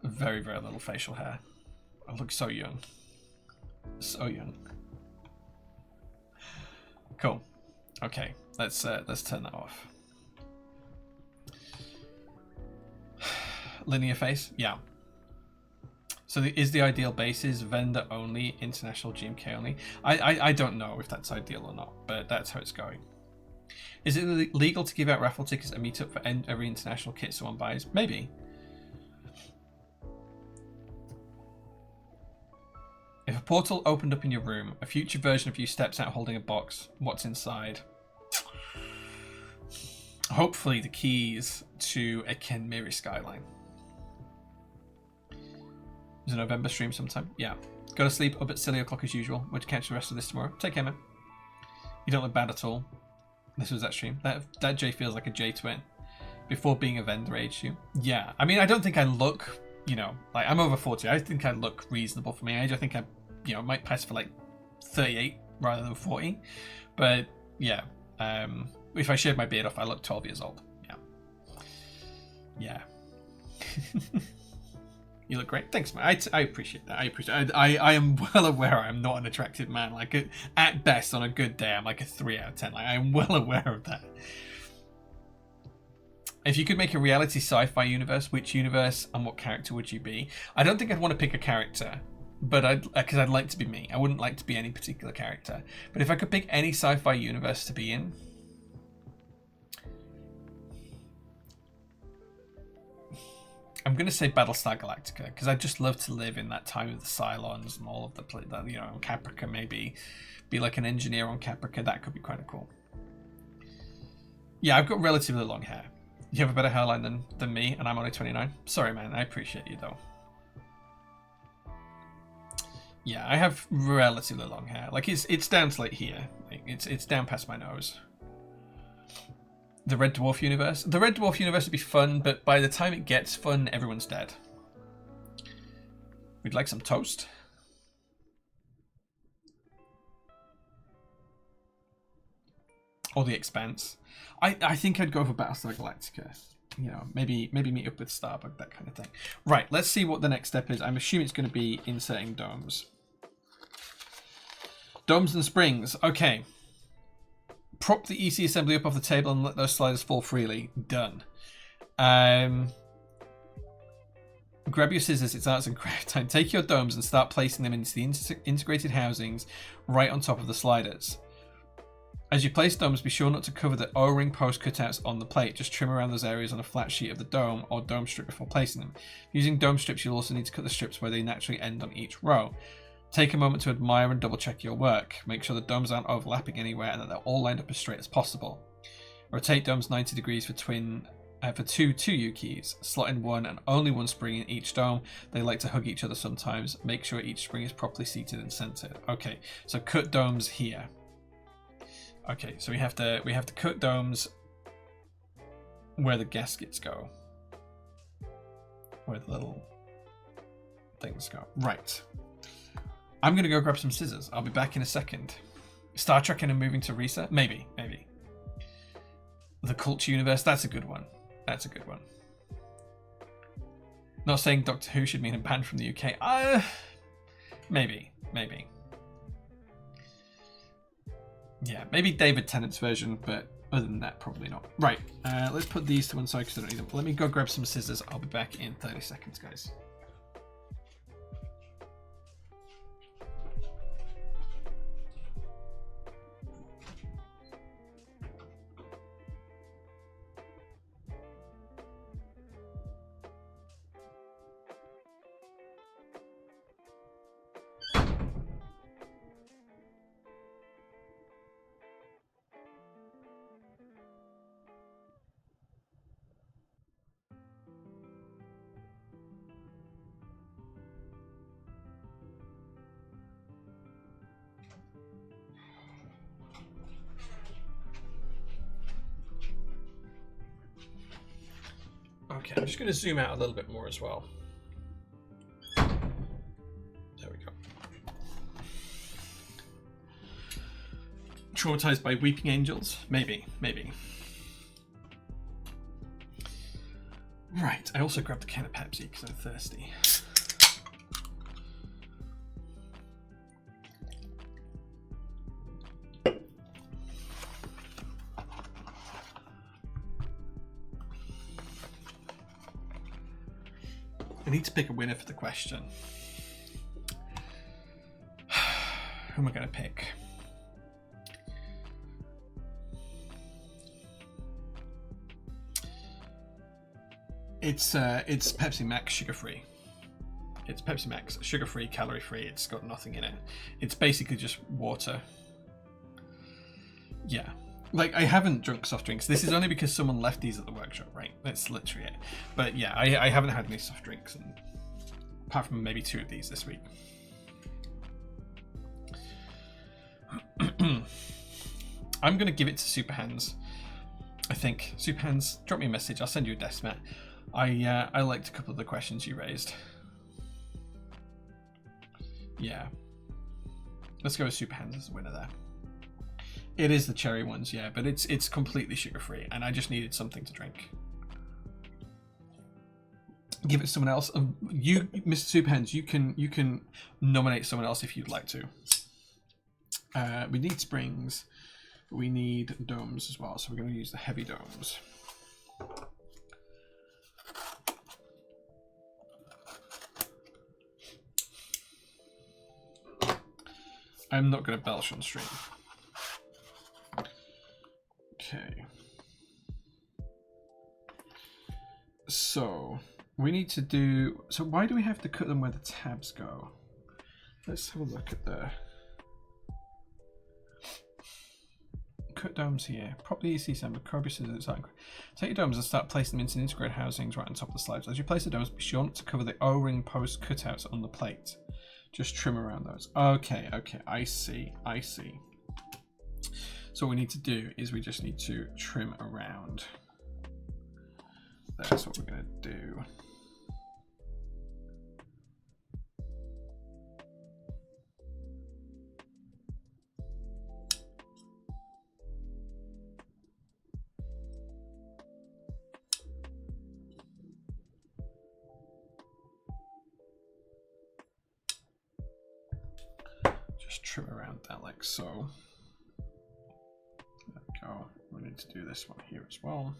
S1: Very, very little facial hair. I look so young. So young. Cool. Okay, let's turn that off. Linear face, yeah. So is the ideal basis vendor only, international GMK only? I don't know if that's ideal or not, but that's how it's going. Is it legal to give out raffle tickets and meet up for every international kit someone buys? Maybe. If a portal opened up in your room, a future version of you steps out holding a box, what's inside? Hopefully the keys to a Ken Miri skyline. Is it November stream sometime? Yeah. Go to sleep, up at silly o'clock as usual. We'll catch the rest of this tomorrow. Take care, man. You don't look bad at all. This was that stream. That J feels like a J twin. Before being a vendor aged you. Yeah. I mean, I don't think I look, you know, like I'm over 40. I think I look reasonable for my age. I think I, you know, might pass for like 38 rather than 40. But yeah. If I shaved my beard off, I look 12 years old. Yeah. Yeah. You look great. Thanks, man. I appreciate that. I am well aware I'm not an attractive man. Like, at best, on a good day, I'm like a 3 out of 10. Like, I'm well aware of that. If you could make a reality sci-fi universe, which universe and what character would you be? I don't think I'd want to pick a character, but because I'd like to be me. I wouldn't like to be any particular character. But if I could pick any sci-fi universe to be in, I'm going to say Battlestar Galactica, because I'd just love to live in that time of the Cylons and all of the, you know, Caprica maybe. Be like an engineer on Caprica, that could be kind of cool. Yeah, I've got relatively long hair. You have a better hairline than me, and I'm only 29. Sorry, man, I appreciate you, though. Yeah, I have relatively long hair. Like, it's down to, like, here. Like, it's down past my nose. The Red Dwarf universe. The Red Dwarf universe would be fun, but by the time it gets fun, everyone's dead. We'd like some toast. Or The Expanse. I think I'd go for Battlestar Galactica. You know, maybe meet up with Starbug, that kind of thing. Right, let's see what the next step is. I'm assuming it's going to be inserting domes. Domes and springs. Okay. Prop the EC assembly up off the table and let those sliders fall freely. Done. Grab your scissors, it's arts and craft time. Take your domes and start placing them into the integrated housings right on top of the sliders. As you place domes, be sure not to cover the O-ring post cutouts on the plate. Just trim around those areas on a flat sheet of the dome or dome strip before placing them. Using dome strips, you'll also need to cut the strips where they naturally end on each row. Take a moment to admire and double check your work. Make sure the domes aren't overlapping anywhere and that they're all lined up as straight as possible. Rotate domes 90 degrees for two 2U keys. Slot in one and only one spring in each dome. They like to hug each other sometimes. Make sure each spring is properly seated and centered. Okay, so cut domes here. Okay, so we have to cut domes where the gaskets go. Where the little things go. Right. I'm going to go grab some scissors. I'll be back in a second. Star Trek and moving to Risa? Maybe. The Culture Universe? That's a good one. Not saying Doctor Who should mean a band from the UK. Maybe. Yeah, maybe David Tennant's version, but other than that, probably not. Right, let's put these to one side because I don't need them. Let me go grab some scissors. I'll be back in 30 seconds, guys. Okay, I'm just going to zoom out a little bit more as well. There we go. Traumatized by weeping angels? Maybe. Right, I also grabbed a can of Pepsi because I'm thirsty. I need to pick a winner for the question. Who am I going to pick? It's Pepsi Max sugar-free. It's Pepsi Max sugar-free, calorie-free. It's got nothing in it. It's basically just water. Yeah. Like, I haven't drunk soft drinks. This is only because someone left these at the workshop, right? That's literally it. But yeah, I haven't had any soft drinks, and apart from maybe 2 of these this week. I'm going to give it to Super Hands. I think. Super Hands, drop me a message. I'll send you a desk mat. I liked a couple of the questions you raised. Yeah. Let's go with Super Hands as the winner there. It is the cherry ones, yeah, but it's completely sugar-free, and I just needed something to drink. Give it to someone else. You, Mr. Superhands, you can nominate someone else if you'd like to. We need springs. We need domes as well, so we're going to use the heavy domes. I'm not going to belch on stream. Okay. So we need to do. So why do we have to cut them where the tabs go? Let's have a look at the cut domes here. Prop the EC assembly. Curb your scissors. Take your domes and start placing them into integrated housings right on top of the slabs. As you place the domes, be sure not to cover the O-ring post cutouts on the plate. Just trim around those. Okay, I see. So what we need to do is we just need to trim around. That's what we're going to do. Just trim around that like so. There we need to do this one here as well.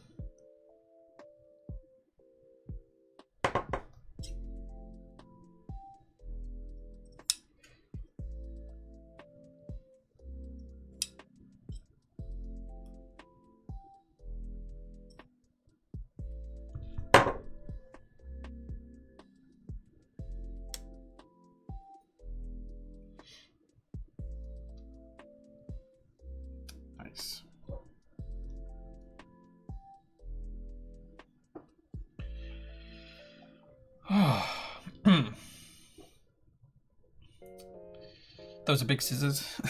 S1: Nice. Those are big scissors.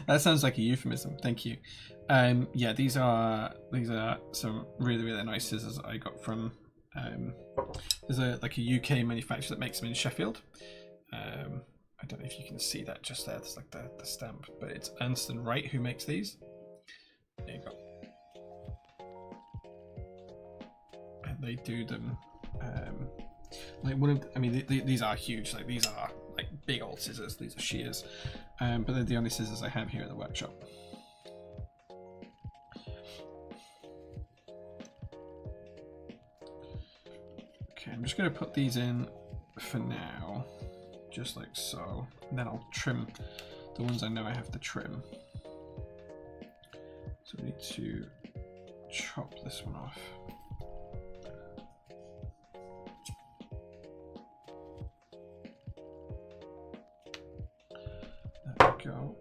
S1: That sounds like a euphemism. Thank you. Yeah, these are some really nice scissors I got from. There's a UK manufacturer that makes them in Sheffield. I don't know if you can see that just there. There's like the stamp, but it's Ernst and Wright who makes these. There you go. And they do them. Like one of, I mean, these are huge. Like these are like big old scissors. These are shears, but they're the only scissors I have here at the workshop. Okay, I'm just going to put these in for now, just like so, and then I'll trim the ones I know I have to trim. So we need to chop this one off. There we go.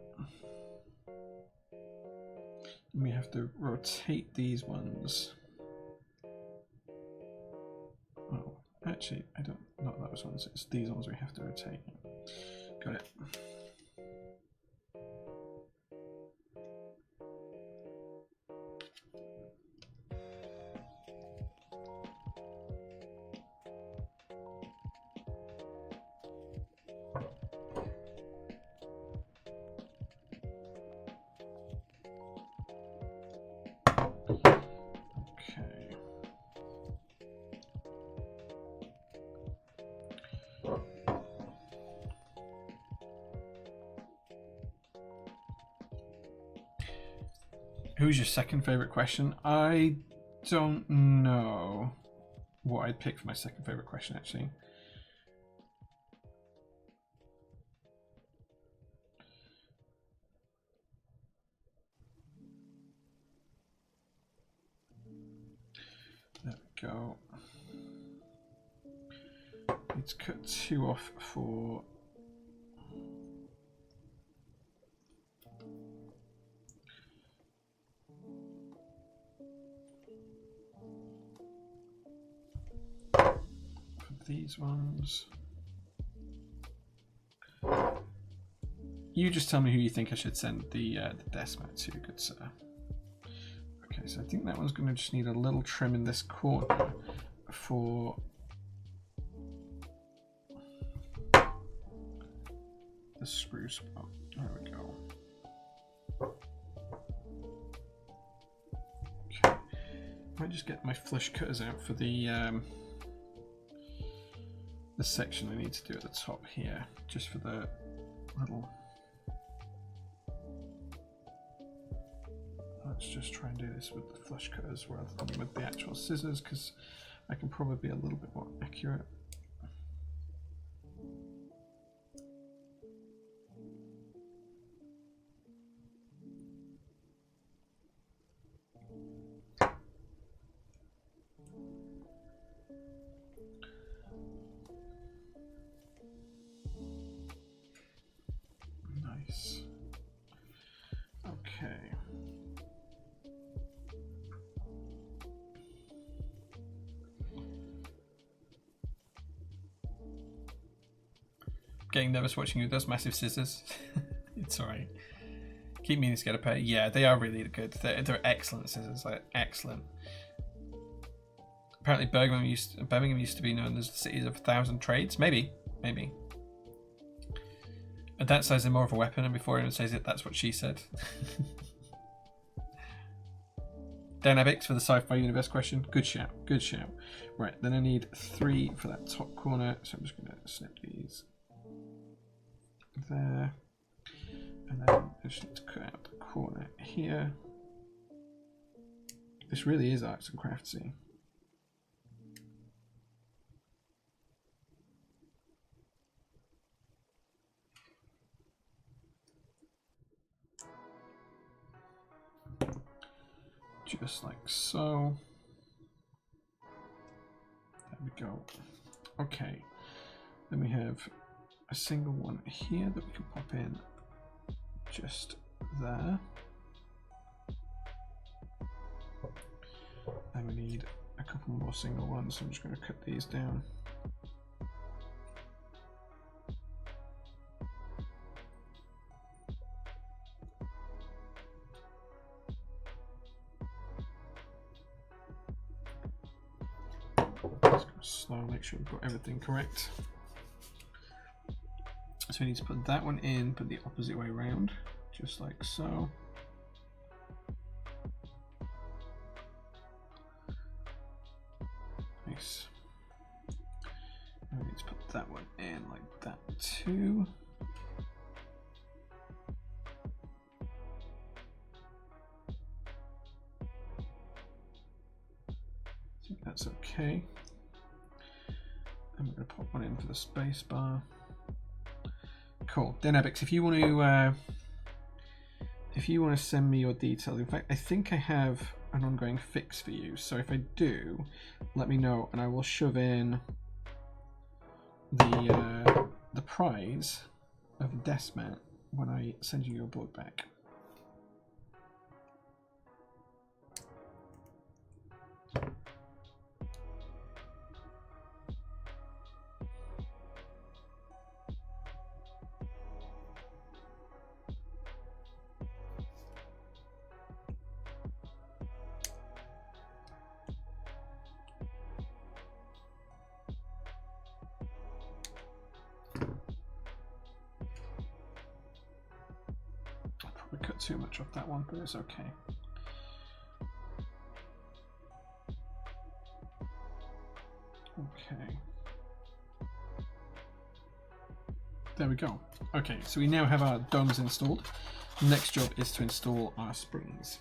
S1: And we have to rotate these ones. Oh, actually, I don't, not those ones, it's these ones we have to rotate. Got it. Who's your second favorite question? I don't know what I'd pick for my second favorite question, actually. There we go. Let's cut 2 off for these ones. You just tell me who you think I should send the desk mat to, good sir. Okay, so I think that one's going to just need a little trim in this corner for the screw spot. There we go. Okay, I might just get my flush cutters out for the section I need to do at the top here, just for the little. Let's just try and do this with the flush cutters rather than with the actual scissors, because I can probably be a little bit more accurate. Nice. Okay. Getting nervous watching you with those massive scissors. It's alright. Keep meaning to get a pair. Yeah, they are really good. They're excellent scissors. Like excellent. Apparently, Birmingham used to be known as the city of 1,000 trades. Maybe. At that size, they're more of a weapon, and before anyone says it, that's what she said. Dynamics for the sci-fi universe question. Good shout. Good shout. Right, then I need 3 for that top corner, so I'm just going to snip these there, and then I just need to cut out the corner here. This really is arts and craftsy. Just like so. There we go. Okay. Then we have a single one here that we can pop in just there. And we need a couple more single ones, so I'm just going to cut these down. Let's go slow, make sure we've got everything correct. So we need to put that one in, but the opposite way around, just like so. Nice. And we need to put that one in like that too. I think that's okay. And we're going to pop one in for the space bar. Cool. Dynacap, if you want to send me your details, in fact, I think I have an ongoing fix for you. So if I do, let me know, and I will shove in the prize of the desk mat when I send you your board back. Probably cut too much off that one, but it's okay. Okay. There we go. Okay, so we now have our domes installed. The next job is to install our springs.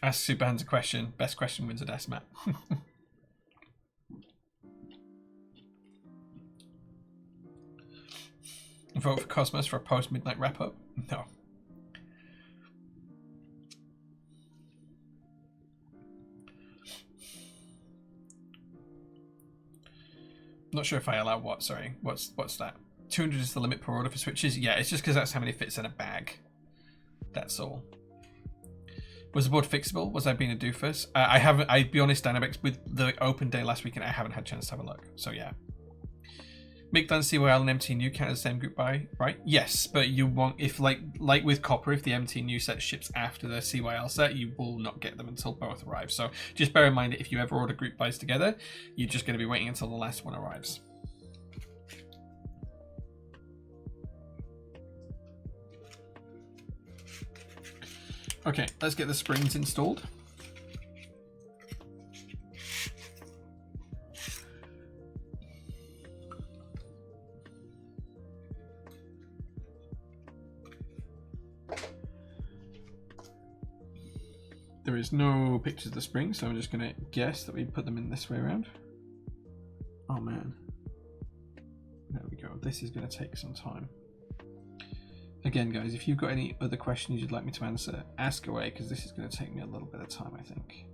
S1: Ask Superhands a question. Best question wins a desk mat. Vote for Cosmos for a post-midnight wrap-up? No. Not sure if I allow what, sorry. What's that? 200 is the limit per order for switches? Yeah, it's just because that's how many fits in a bag. That's all. Was the board fixable? Was I being a doofus? I haven't, I'd be honest, Dynacap, with the open day last weekend, I haven't had a chance to have a look. So yeah. Mick done CYL and MT count as the same group buy, right? Yes, but you won't, if like with Copper, if the MT set ships after the CYL set, you will not get them until both arrive. So just bear in mind that if you ever order group buys together, you're just going to be waiting until the last one arrives. Okay, let's get the springs installed. There is no pictures of the springs, so I'm just going to guess that we put them in this way around. Oh man. There we go. This is going to take some time. Again, guys, if you've got any other questions you'd like me to answer, ask away, because this is going to take me a little bit of time, I think.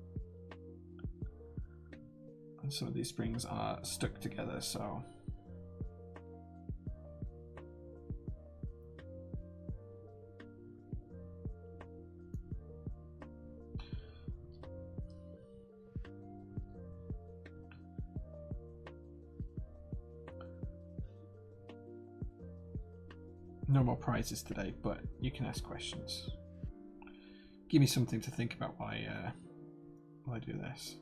S1: And some of these springs are stuck together, so... No more prizes today, but you can ask questions. Give me something to think about while I do this.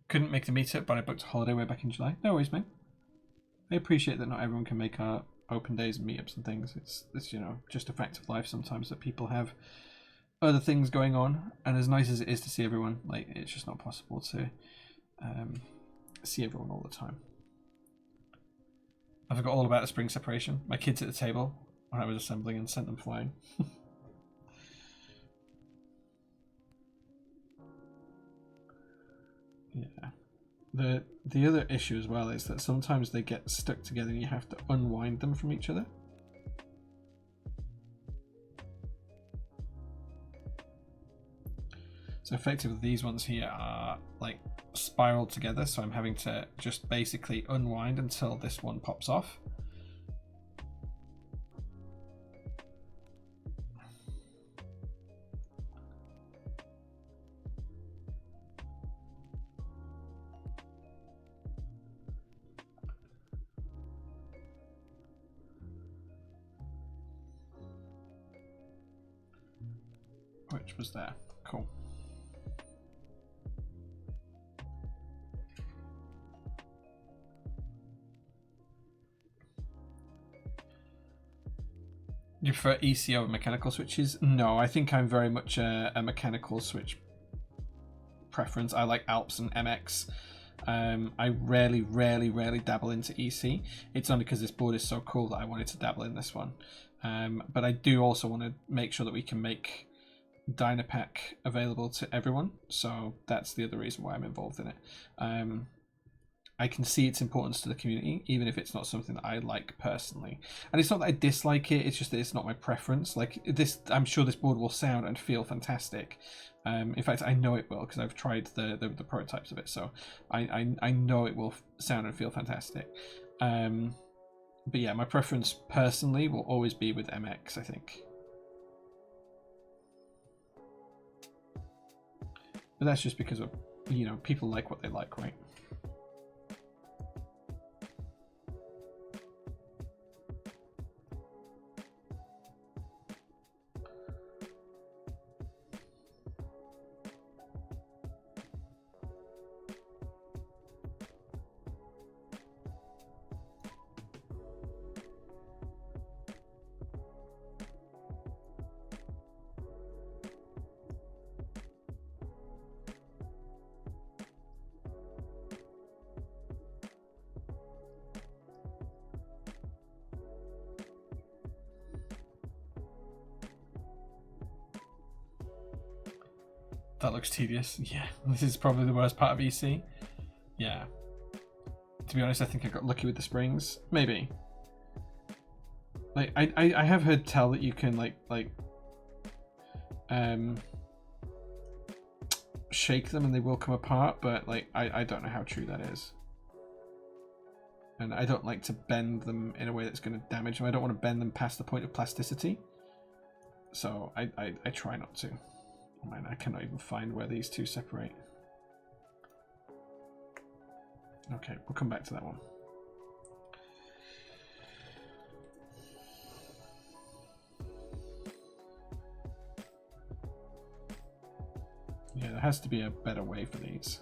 S1: Couldn't make the meetup, but I booked a holiday way back in July. No worries, mate. I appreciate that not everyone can make our open days and meetups and things. It's you know, just a fact of life sometimes that people have other things going on, and as nice as it is to see everyone, like, it's just not possible to see everyone all the time. I forgot all about the spring separation. My kids at the table when I was assembling and sent them flying. Yeah. The other issue as well is that sometimes they get stuck together and you have to unwind them from each other. So effectively these ones here are like spiraled together, so I'm having to just basically unwind until this one pops off. Which was there. Cool. You prefer EC over mechanical switches? No, I think I'm very much a mechanical switch preference. I like Alps and MX. I rarely dabble into EC. It's only because this board is so cool that I wanted to dabble in this one. But I do also want to make sure that we can make Dynacap available to everyone, so that's the other reason why I'm involved in it. I can see its importance to the community, even if it's not something that I like personally. And it's not that I dislike it, it's just that it's not my preference. Like this, I'm sure this board will sound and feel fantastic. In fact, I know it will, because I've tried the prototypes of it, so I know it will sound and feel fantastic. But yeah, my preference personally will always be with MX, I think. But that's just because of, you know, people like what they like, right? That looks tedious. Yeah, this is probably the worst part of EC. Yeah. To be honest, I think I got lucky with the springs. Maybe. Like, I have heard tell that you can shake them and they will come apart, but like I don't know how true that is. And I don't like to bend them in a way that's going to damage them. I don't want to bend them past the point of plasticity. So I try not to. Oh man, I cannot even find where these two separate. Okay, we'll come back to that one. Yeah, there has to be a better way for these.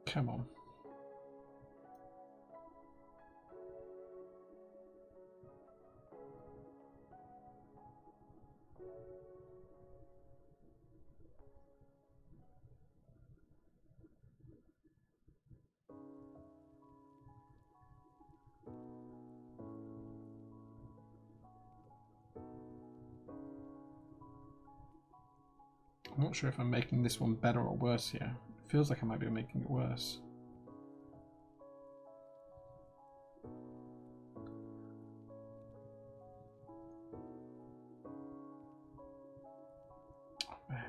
S1: Come on. I'm not sure if I'm making this one better or worse here. It feels like I might be making it worse. Oh, man.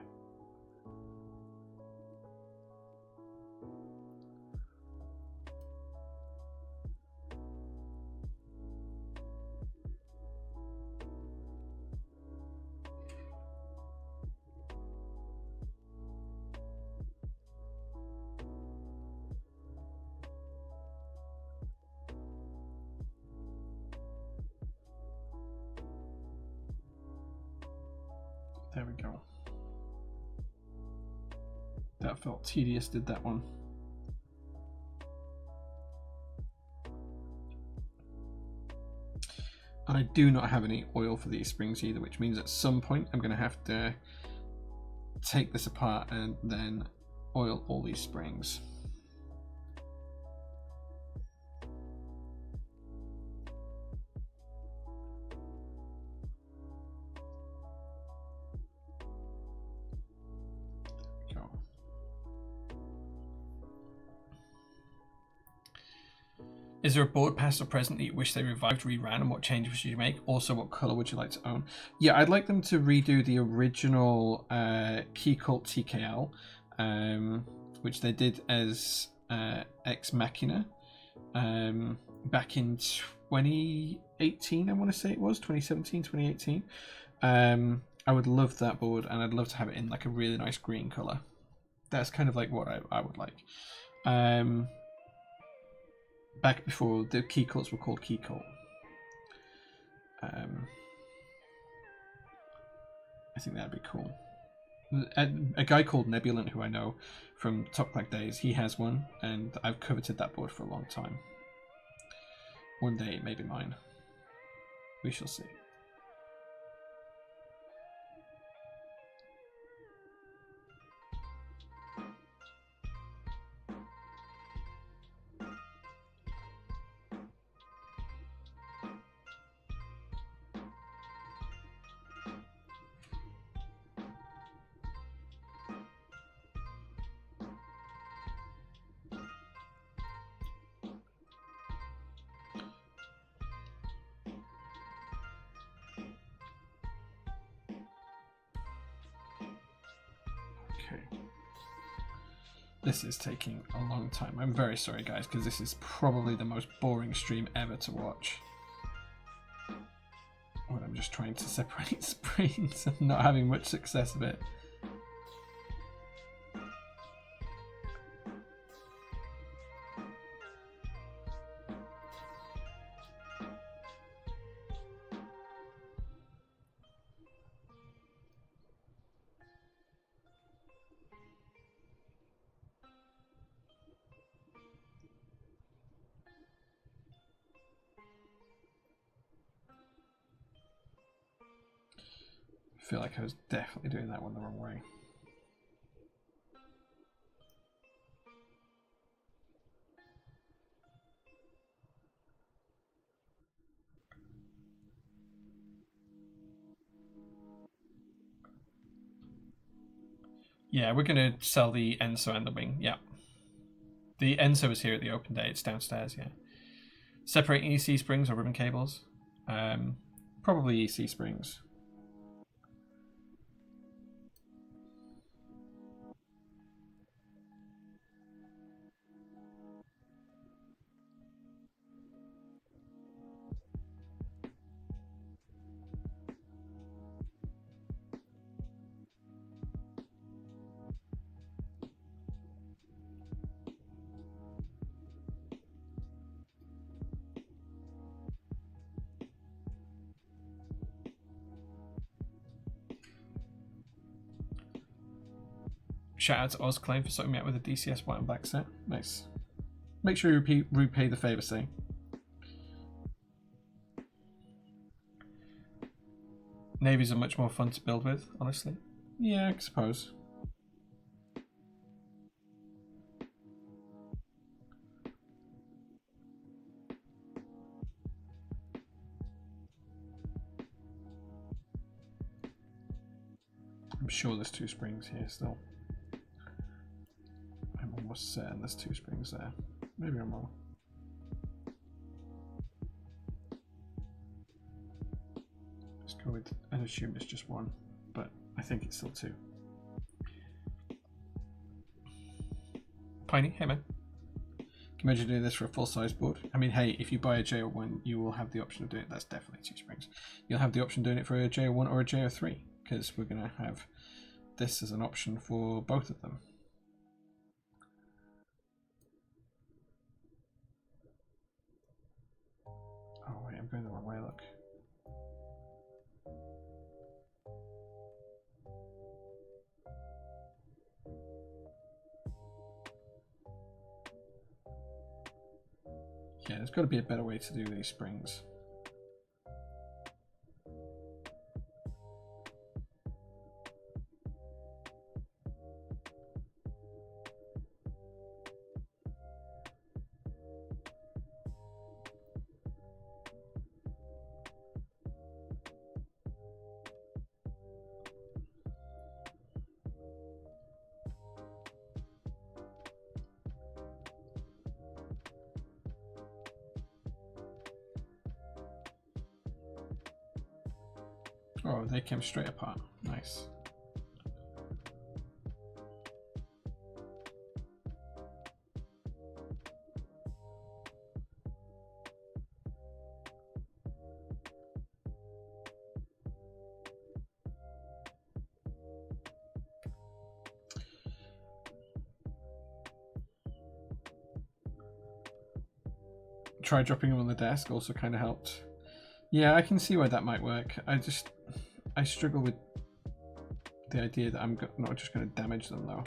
S1: There we go. That felt tedious, did that one? And I do not have any oil for these springs either, which means at some point I'm going to have to take this apart and then oil all these springs. Go. Is there a board past or present that you wish they revived, reran, and what changes would you make? Also, what color would you like to own? Yeah, I'd like them to redo the original Key Cult TKL, which they did as Ex Machina back in 2018, I want to say it was 2017, 2018. I would love that board, and I'd love to have it in like a really nice green color. That's kind of like what I would like. Back before the key cults were called key cult. I think that'd be cool. A guy called Nebulant, who I know from Top Black days, he has one, and I've coveted that board for a long time. One day it may be mine. We shall see. This is taking a long time. I'm very sorry, guys, because this is probably the most boring stream ever to watch. When I'm just trying to separate springs and not having much success with it. I feel like I was definitely doing that one the wrong way. Yeah, we're going to sell the Enso and the wing. Yeah. The Enso is here at the open day. It's downstairs, yeah. Separating EC springs or ribbon cables? Probably EC springs. Shout out to Ozclaim for sorting me out with a DCS white and black set. Nice. Make sure you repay the favour, say. Navies are much more fun to build with, honestly. Yeah, I suppose. I'm sure there's 2 springs here still. I'm almost certain there's 2 springs there. Maybe I'm wrong. Let's go with and assume it's just 1, but I think it's still 2. Piney, hey man. Can you imagine doing this for a full-size board? I mean, hey, if you buy a JO1, you will have the option of doing it. That's definitely 2 springs. You'll have the option of doing it for a JO1 or a JO3, because we're going to have this as an option for both of them. Oh wait, I'm going the wrong way, look. got to be a better way to do these springs. Oh, they came straight apart. Nice. Try dropping them on the desk also kind of helped. Yeah, I can see why that might work. I struggle with the idea that I'm not just going to damage them though.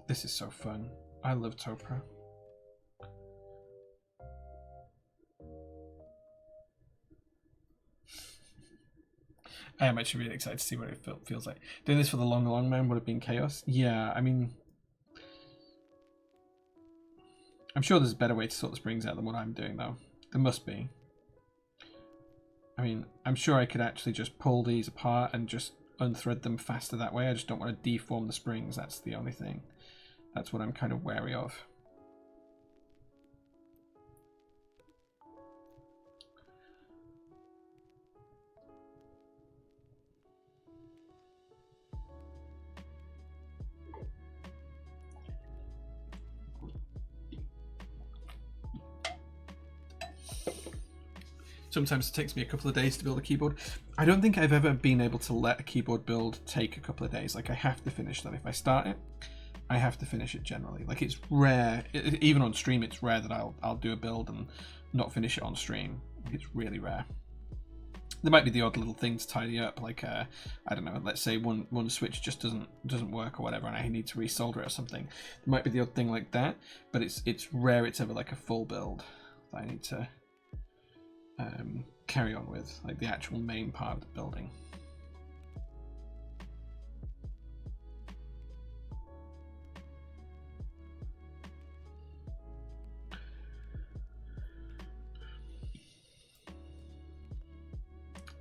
S1: This is so fun. I love Topra. I am actually really excited to see what it feels like. Doing this for the long man would have been chaos. Yeah, I mean, I'm sure there's a better way to sort the springs out than what I'm doing though. There must be. I mean, I'm sure I could actually just pull these apart and just unthread them faster that way. I just don't want to deform the springs. That's the only thing. That's what I'm kind of wary of. Sometimes it takes me a couple of days to build a keyboard. I don't think I've ever been able to let a keyboard build take a couple of days. Like, I have to finish them. If I start it, I have to finish it generally. Like, it's rare, even on stream, it's rare that I'll do a build and not finish it on stream. It's really rare. There might be the odd little thing to tidy up, like I don't know, let's say one switch just doesn't work or whatever, and I need to resolder it or something. There might be the odd thing like that, but it's rare it's ever like a full build that I need to carry on with, like the actual main part of the building.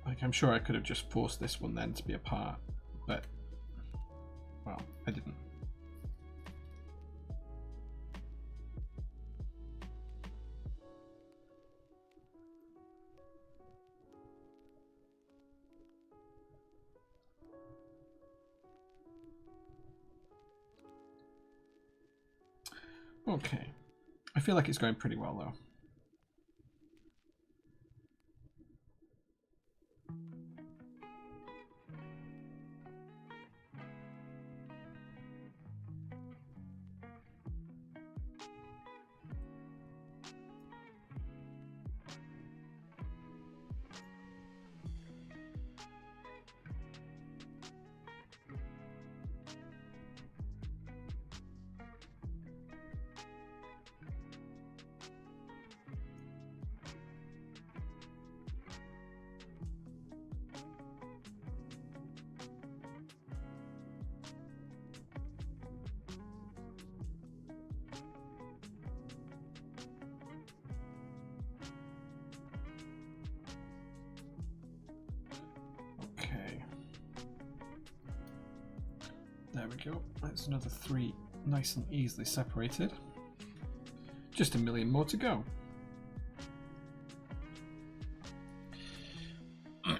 S1: Like, I'm sure I could have just forced this one then to be a part, but, well, I didn't. Okay. I feel like it's going pretty well, though. There we go. That's another 3 nice and easily separated. Just a million more to go.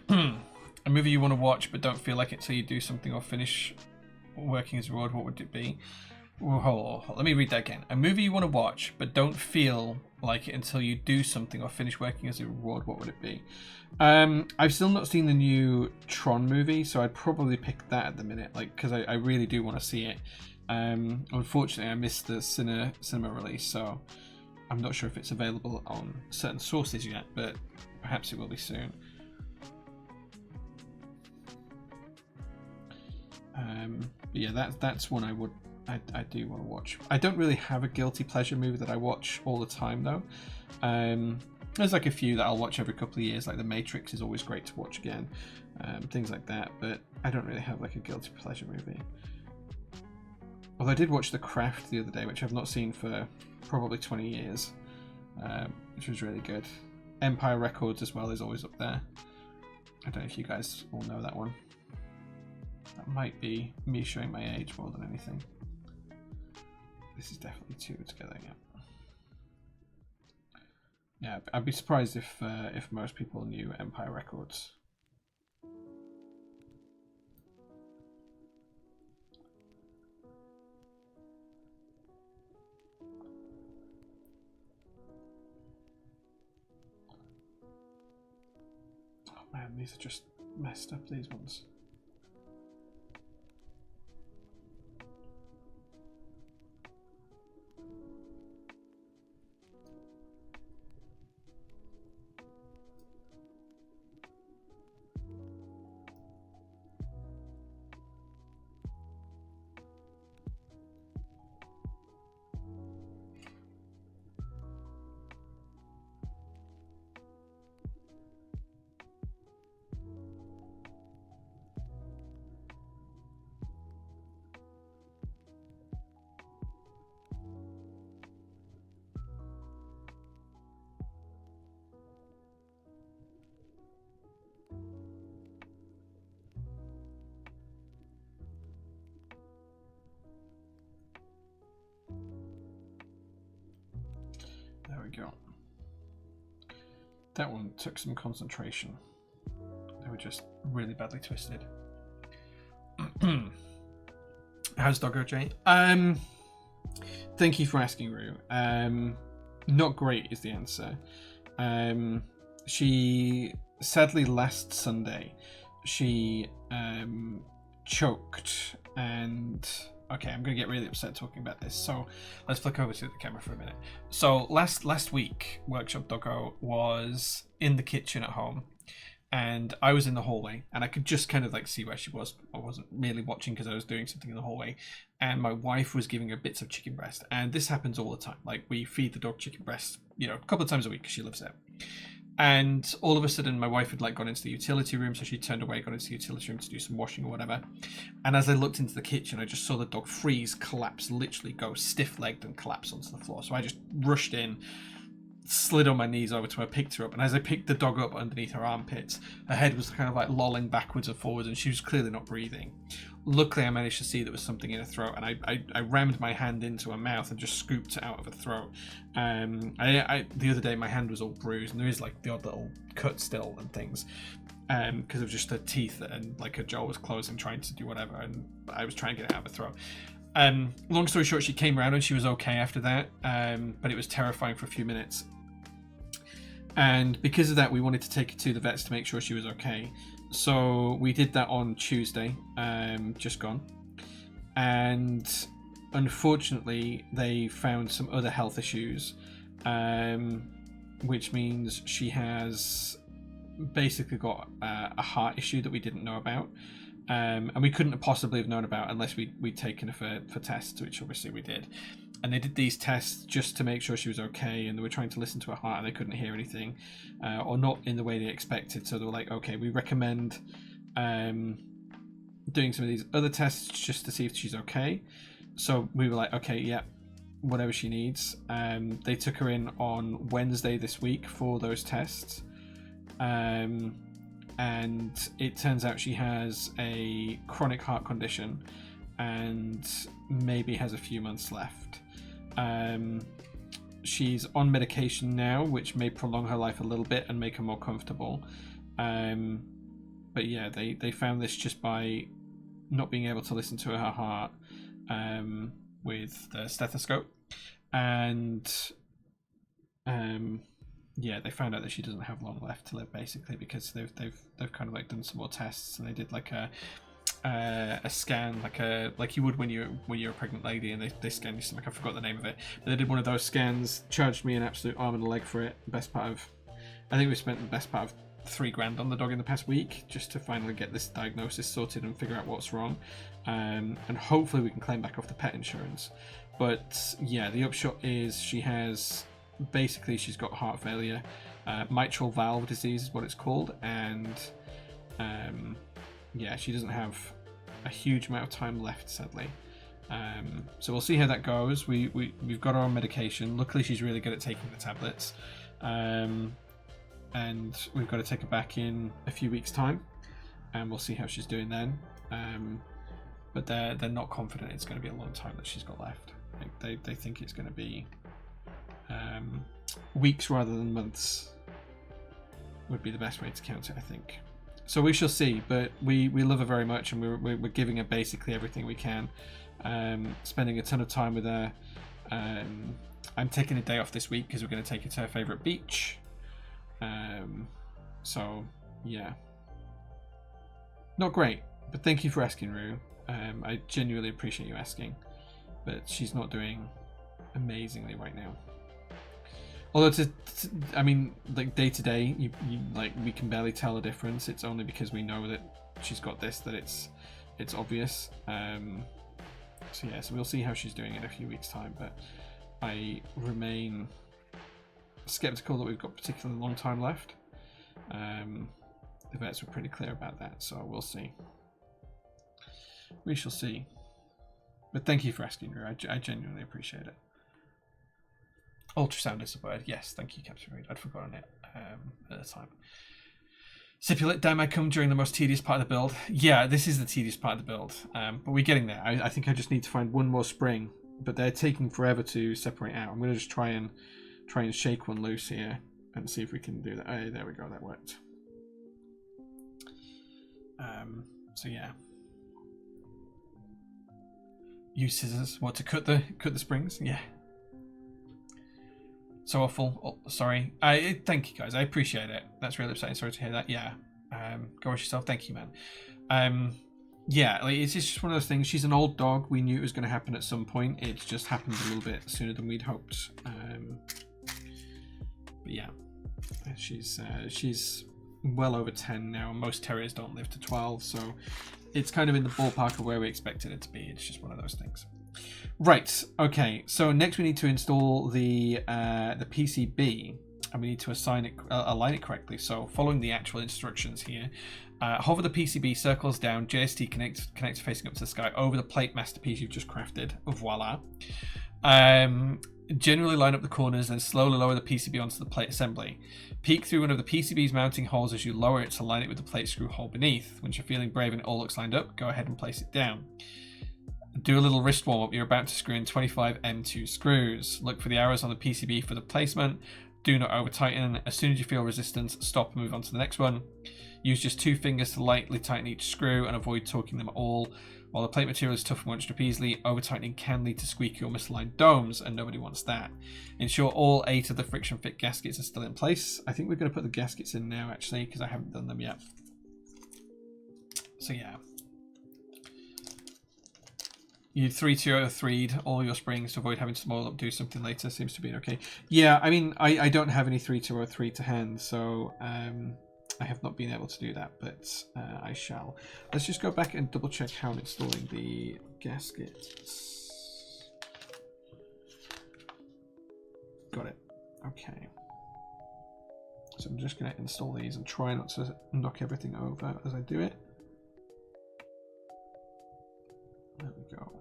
S1: A movie you want to watch but don't feel like it till you do something or finish working as a reward, what would it be? Well, hold on. Let me read that again. A movie you want to watch, but don't feel like it until you do something or finish working as a reward. What would it be? I've still not seen the new Tron movie, so I'd probably pick that at the minute, like because I really do want to see it. Unfortunately, I missed the cinema release, so I'm not sure if it's available on certain sources yet, but perhaps it will be soon. But yeah, that's one I do want to watch. I don't really have a guilty pleasure movie that I watch all the time though. There's like a few that I'll watch every couple of years, like The Matrix is always great to watch again, things like that. But I don't really have like a guilty pleasure movie. Although I did watch The Craft the other day, which I've not seen for probably 20 years, which was really good. Empire Records as well is always up there. I don't know if you guys all know that one. That might be me showing my age more than anything. This is definitely two together, yeah. Yeah, I'd be surprised if most people knew Empire Records. Oh man, these are just messed up, these ones. There we go. That one took some concentration. They were just really badly twisted. How's Doggo Jay? Thank you for asking, Rue. Not great is the answer. She sadly last Sunday she choked and okay, I'm gonna get really upset talking about this. So let's flick over to the camera for a minute. So last week, Workshop Doggo was in the kitchen at home, and I was in the hallway, and I could just kind of like see where she was. I wasn't really watching because I was doing something in the hallway, and my wife was giving her bits of chicken breast, and this happens all the time. Like we feed the dog chicken breast, you know, a couple of times a week because she loves it. And all of a sudden, my wife had like gone into the utility room, so she turned away, got into the utility room to do some washing or whatever. And as I looked into the kitchen, I just saw the dog freeze, collapse, literally go stiff-legged and collapse onto the floor. So I just rushed in, slid on my knees over to her, picked her up, and as I picked the dog up underneath her armpits, her head was kind of like lolling backwards and forwards, and she was clearly not breathing. Luckily, I managed to see there was something in her throat, and I rammed my hand into her mouth and just scooped it out of her throat. The other day, my hand was all bruised, and there is like the odd little cut still and things, because of just her teeth and like her jaw was closing, trying to do whatever, and I was trying to get it out of her throat. Long story short, she came around and she was okay after that, but it was terrifying for a few minutes. And because of that, we wanted to take her to the vets to make sure she was okay. So we did that on Tuesday, just gone. And unfortunately, they found some other health issues, which means she has basically got a heart issue that we didn't know about. And we couldn't possibly have known about unless we'd taken her for tests, which obviously we did. And they did these tests just to make sure she was okay, and they were trying to listen to her heart, and they couldn't hear anything, or not in the way they expected. So they were like, okay, we recommend doing some of these other tests just to see if she's okay. So we were like, okay, yeah, whatever she needs. They took her in on Wednesday this week for those tests. And it turns out she has a chronic heart condition and maybe has a few months left. She's on medication now, which may prolong her life a little bit and make her more comfortable. But yeah, they found this just by not being able to listen to her heart, with the stethoscope, and yeah, they found out that she doesn't have long left to live, basically, because they've kind of like done some more tests, and they did like a scan, like you would when you're a pregnant lady, and they scan your stomach. I forgot the name of it, but they did one of those scans, charged me an absolute arm and a leg for it. I think we spent the best part of $3,000 on the dog in the past week just to finally get this diagnosis sorted and figure out what's wrong, and hopefully we can claim back off the pet insurance. But yeah, the upshot is she's got heart failure, mitral valve disease is what it's called, and yeah, she doesn't have a huge amount of time left, sadly. So we'll see how that goes. We've got her on medication. Luckily, she's really good at taking the tablets, and we've got to take her back in a few weeks' time, and we'll see how she's doing then. But they're not confident it's going to be a long time that she's got left. They think it's going to be weeks rather than months would be the best way to count it, I think. So we shall see, but we love her very much, and we're giving her basically everything we can, spending a ton of time with her. I'm taking a day off this week because we're going to take her to her favourite beach. So yeah, not great, but thank you for asking, Rue. I genuinely appreciate you asking, but she's not doing amazingly right now. Although, I mean, like day to day, you like we can barely tell the difference. It's only because we know that she's got this that it's obvious. So yeah, so we'll see how she's doing in a few weeks' time. But I remain skeptical that we've got particularly long time left. The vets were pretty clear about that, so we'll see. We shall see. But thank you for asking, Rue. I genuinely appreciate it. Ultrasound is a word. Yes, thank you, Captain Reed. I'd forgotten it at the time. Stipulate Dynacap during the most tedious part of the build. Yeah, this is the tedious part of the build, but we're getting there. I think I just need to find one more spring, but they're taking forever to separate out. I'm going to just try and shake one loose here and see if we can do that. Oh, there we go. That worked. So yeah. Use scissors. What, to cut the springs? Yeah. So awful. Oh, sorry. Thank you guys. I appreciate it. That's really upsetting. Sorry to hear that. Yeah. Go wash yourself. Thank you, man. Yeah. Like, it's just one of those things. She's an old dog. We knew it was going to happen at some point. It just happened a little bit sooner than we'd hoped. But yeah, she's well over 10 now. Most terriers don't live to 12, so it's kind of in the ballpark of where we expected it to be. It's just one of those things. Right, okay, so next we need to install the PCB, and we need to align it correctly. So following the actual instructions here, hover the PCB, circles down, JST connector facing up to the sky over the plate masterpiece you've just crafted. Voila. Generally line up the corners, then slowly lower the PCB onto the plate assembly. Peek through one of the PCB's mounting holes as you lower it to line it with the plate screw hole beneath. Once you're feeling brave and it all looks lined up, go ahead and place it down. Do a little wrist warm up. You're about to screw in 25 M2 screws. Look for the arrows on the PCB for the placement. Do not over tighten. As soon as you feel resistance, stop and move on to the next one. Use just 2 fingers to lightly tighten each screw and avoid torquing them at all. While the plate material is tough and won't strip easily, over tightening can lead to squeaky or misaligned domes, and nobody wants that. Ensure all 8 of the friction fit gaskets are still in place. I think we're going to put the gaskets in now, actually, because I haven't done them yet. So yeah. You 3-2-3'd all your springs to avoid having to small up, do something later. Seems to be okay. Yeah, I mean, I don't have any 3-2-3 to hand, so I have not been able to do that, but I shall. Let's just go back and double check how I'm installing the gaskets. Got it. Okay. So I'm just going to install these and try not to knock everything over as I do it. There we go.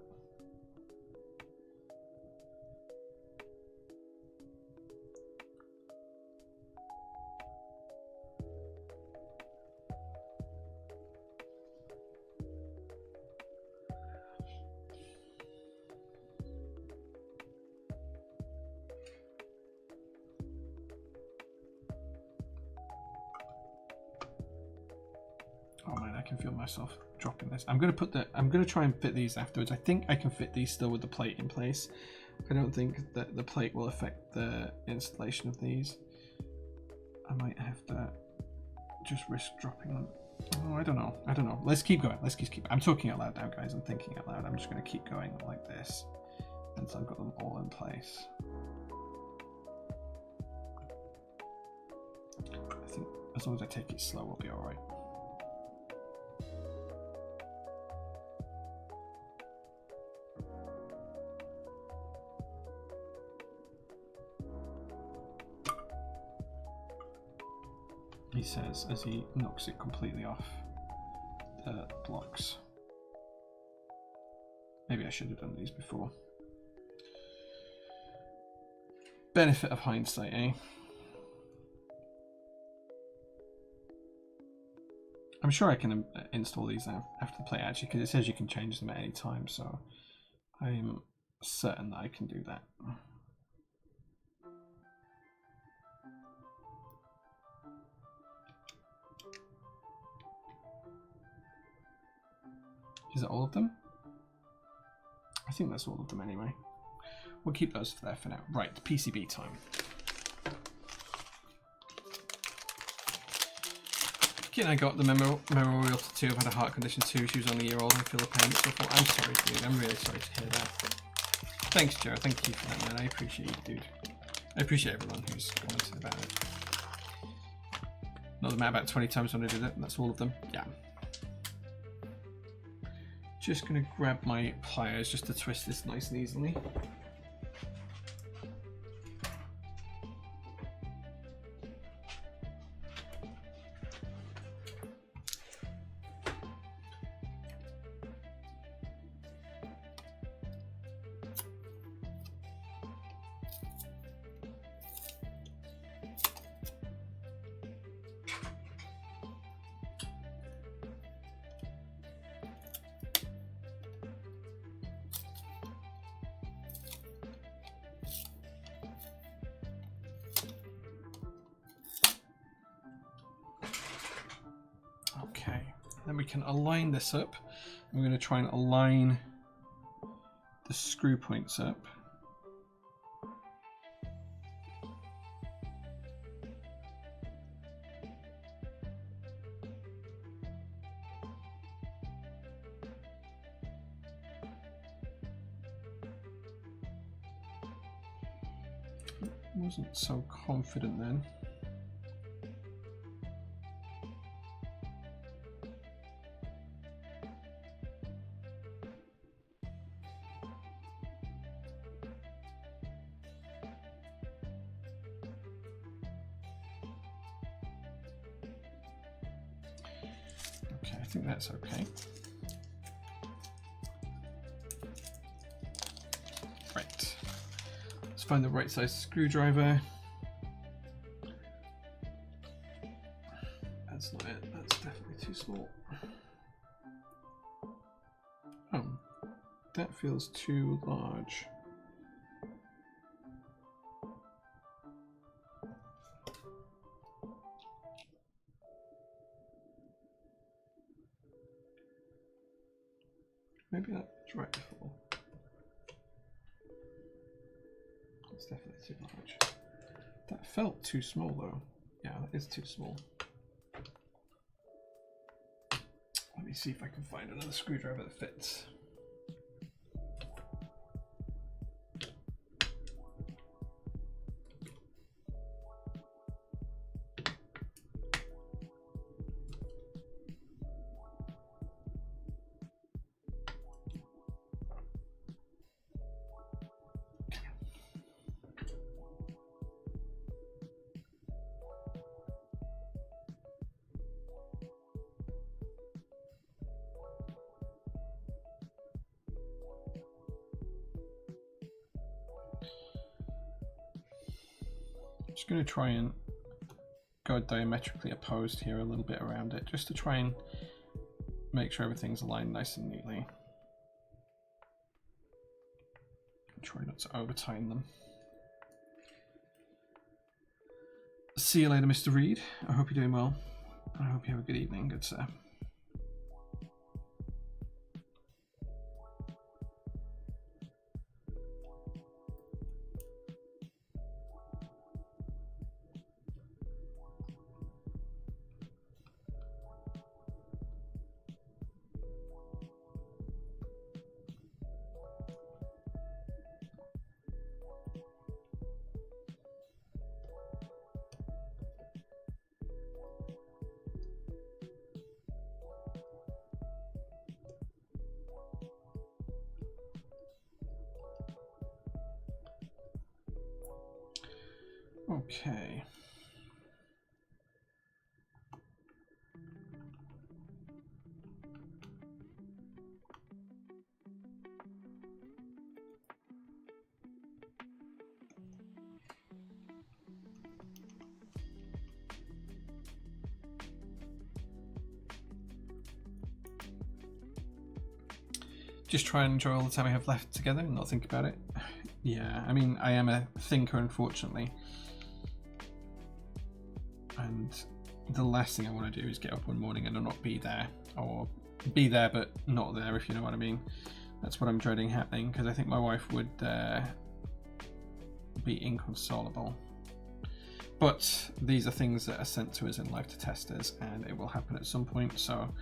S1: Oh man, I can feel myself dropping this. I'm gonna try and fit these afterwards. I think I can fit these still with the plate in place. I don't think that the plate will affect the installation of these. I might have to just risk dropping them. Oh, I don't know. Let's keep going. I'm talking out loud now, guys. I'm thinking out loud. I'm just going to keep going like this until I've got them all in place. I think as long as I take it slow, we'll be all right. He says as he knocks it completely off the blocks. Maybe I should have done these before. Benefit of hindsight, eh? I'm sure I can install these now after the play actually, because it says you can change them at any time, so I'm certain that I can do that. Is it all of them? I think that's all of them anyway. We'll keep those there for now. Right, PCB time. Kit and I got the memorial tattoo. I've had a heart condition too. She was only a year old and I feel the pain. So I'm sorry, dude. I'm really sorry to hear that. Thanks, Joe. Thank you for that, man. I appreciate you, dude. I appreciate everyone who's commented about it. Not the matter about 20 times when I did it, and that's all of them. Yeah. Just gonna grab my pliers just to twist this nice and easily. Then we can align this up. I'm going to try and align the screw points up. Wasn't so confident then. I think that's okay. Right. Let's find the right size screwdriver. That's not it. That's definitely too small. Oh, that feels too large. Maybe that's right before. It's definitely too large. That felt too small though. Yeah, that is too small. Let me see if I can find another screwdriver that fits. Just going to try and go diametrically opposed here a little bit around it, just to try and make sure everything's aligned nice and neatly. Try not to over tighten them. See you later, Mr. Reed. I hope you're doing well. I hope you have a good evening, good sir. Okay. Just try and enjoy all the time I have left together and not think about it. Yeah, I mean, I am a thinker, unfortunately. And the last thing I want to do is get up one morning and not be there. Or be there but not there, if you know what I mean. That's what I'm dreading happening, because I think my wife would be inconsolable. But these are things that are sent to us in life to test us, and it will happen at some point, so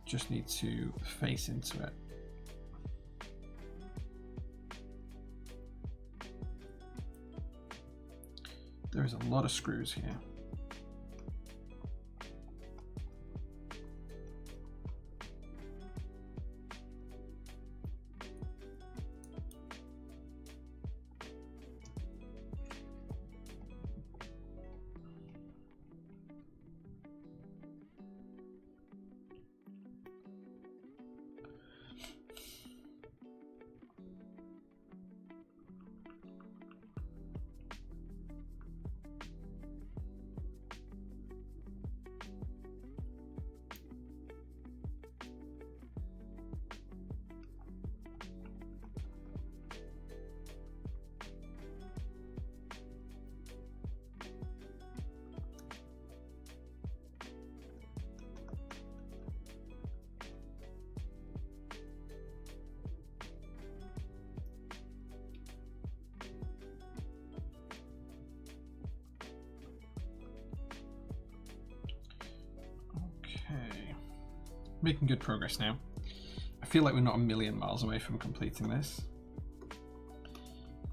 S1: just need to face into it. There's a lot of screws here. Making good progress now. I feel like we're not a million miles away from completing this,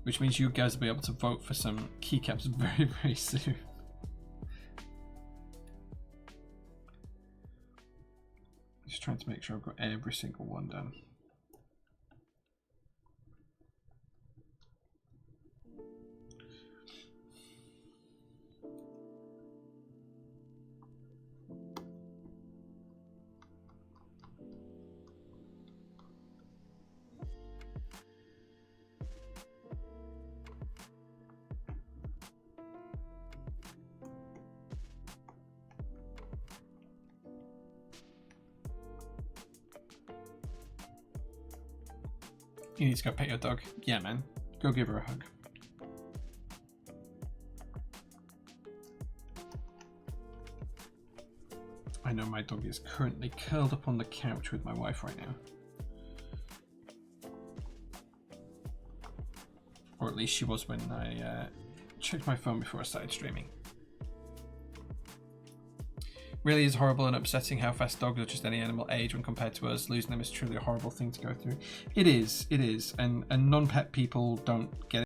S1: which means you guys will be able to vote for some keycaps very, very soon. Just trying to make sure I've got every single one done. You need to go pet your dog. Yeah, man. Go give her a hug. I know my dog is currently curled up on the couch with my wife right now. Or at least she was when I checked my phone before I started streaming. Really is horrible and upsetting how fast dogs or just any animal age when compared to us. Losing them is truly a horrible thing to go through. It is, and non-pet people don't get it.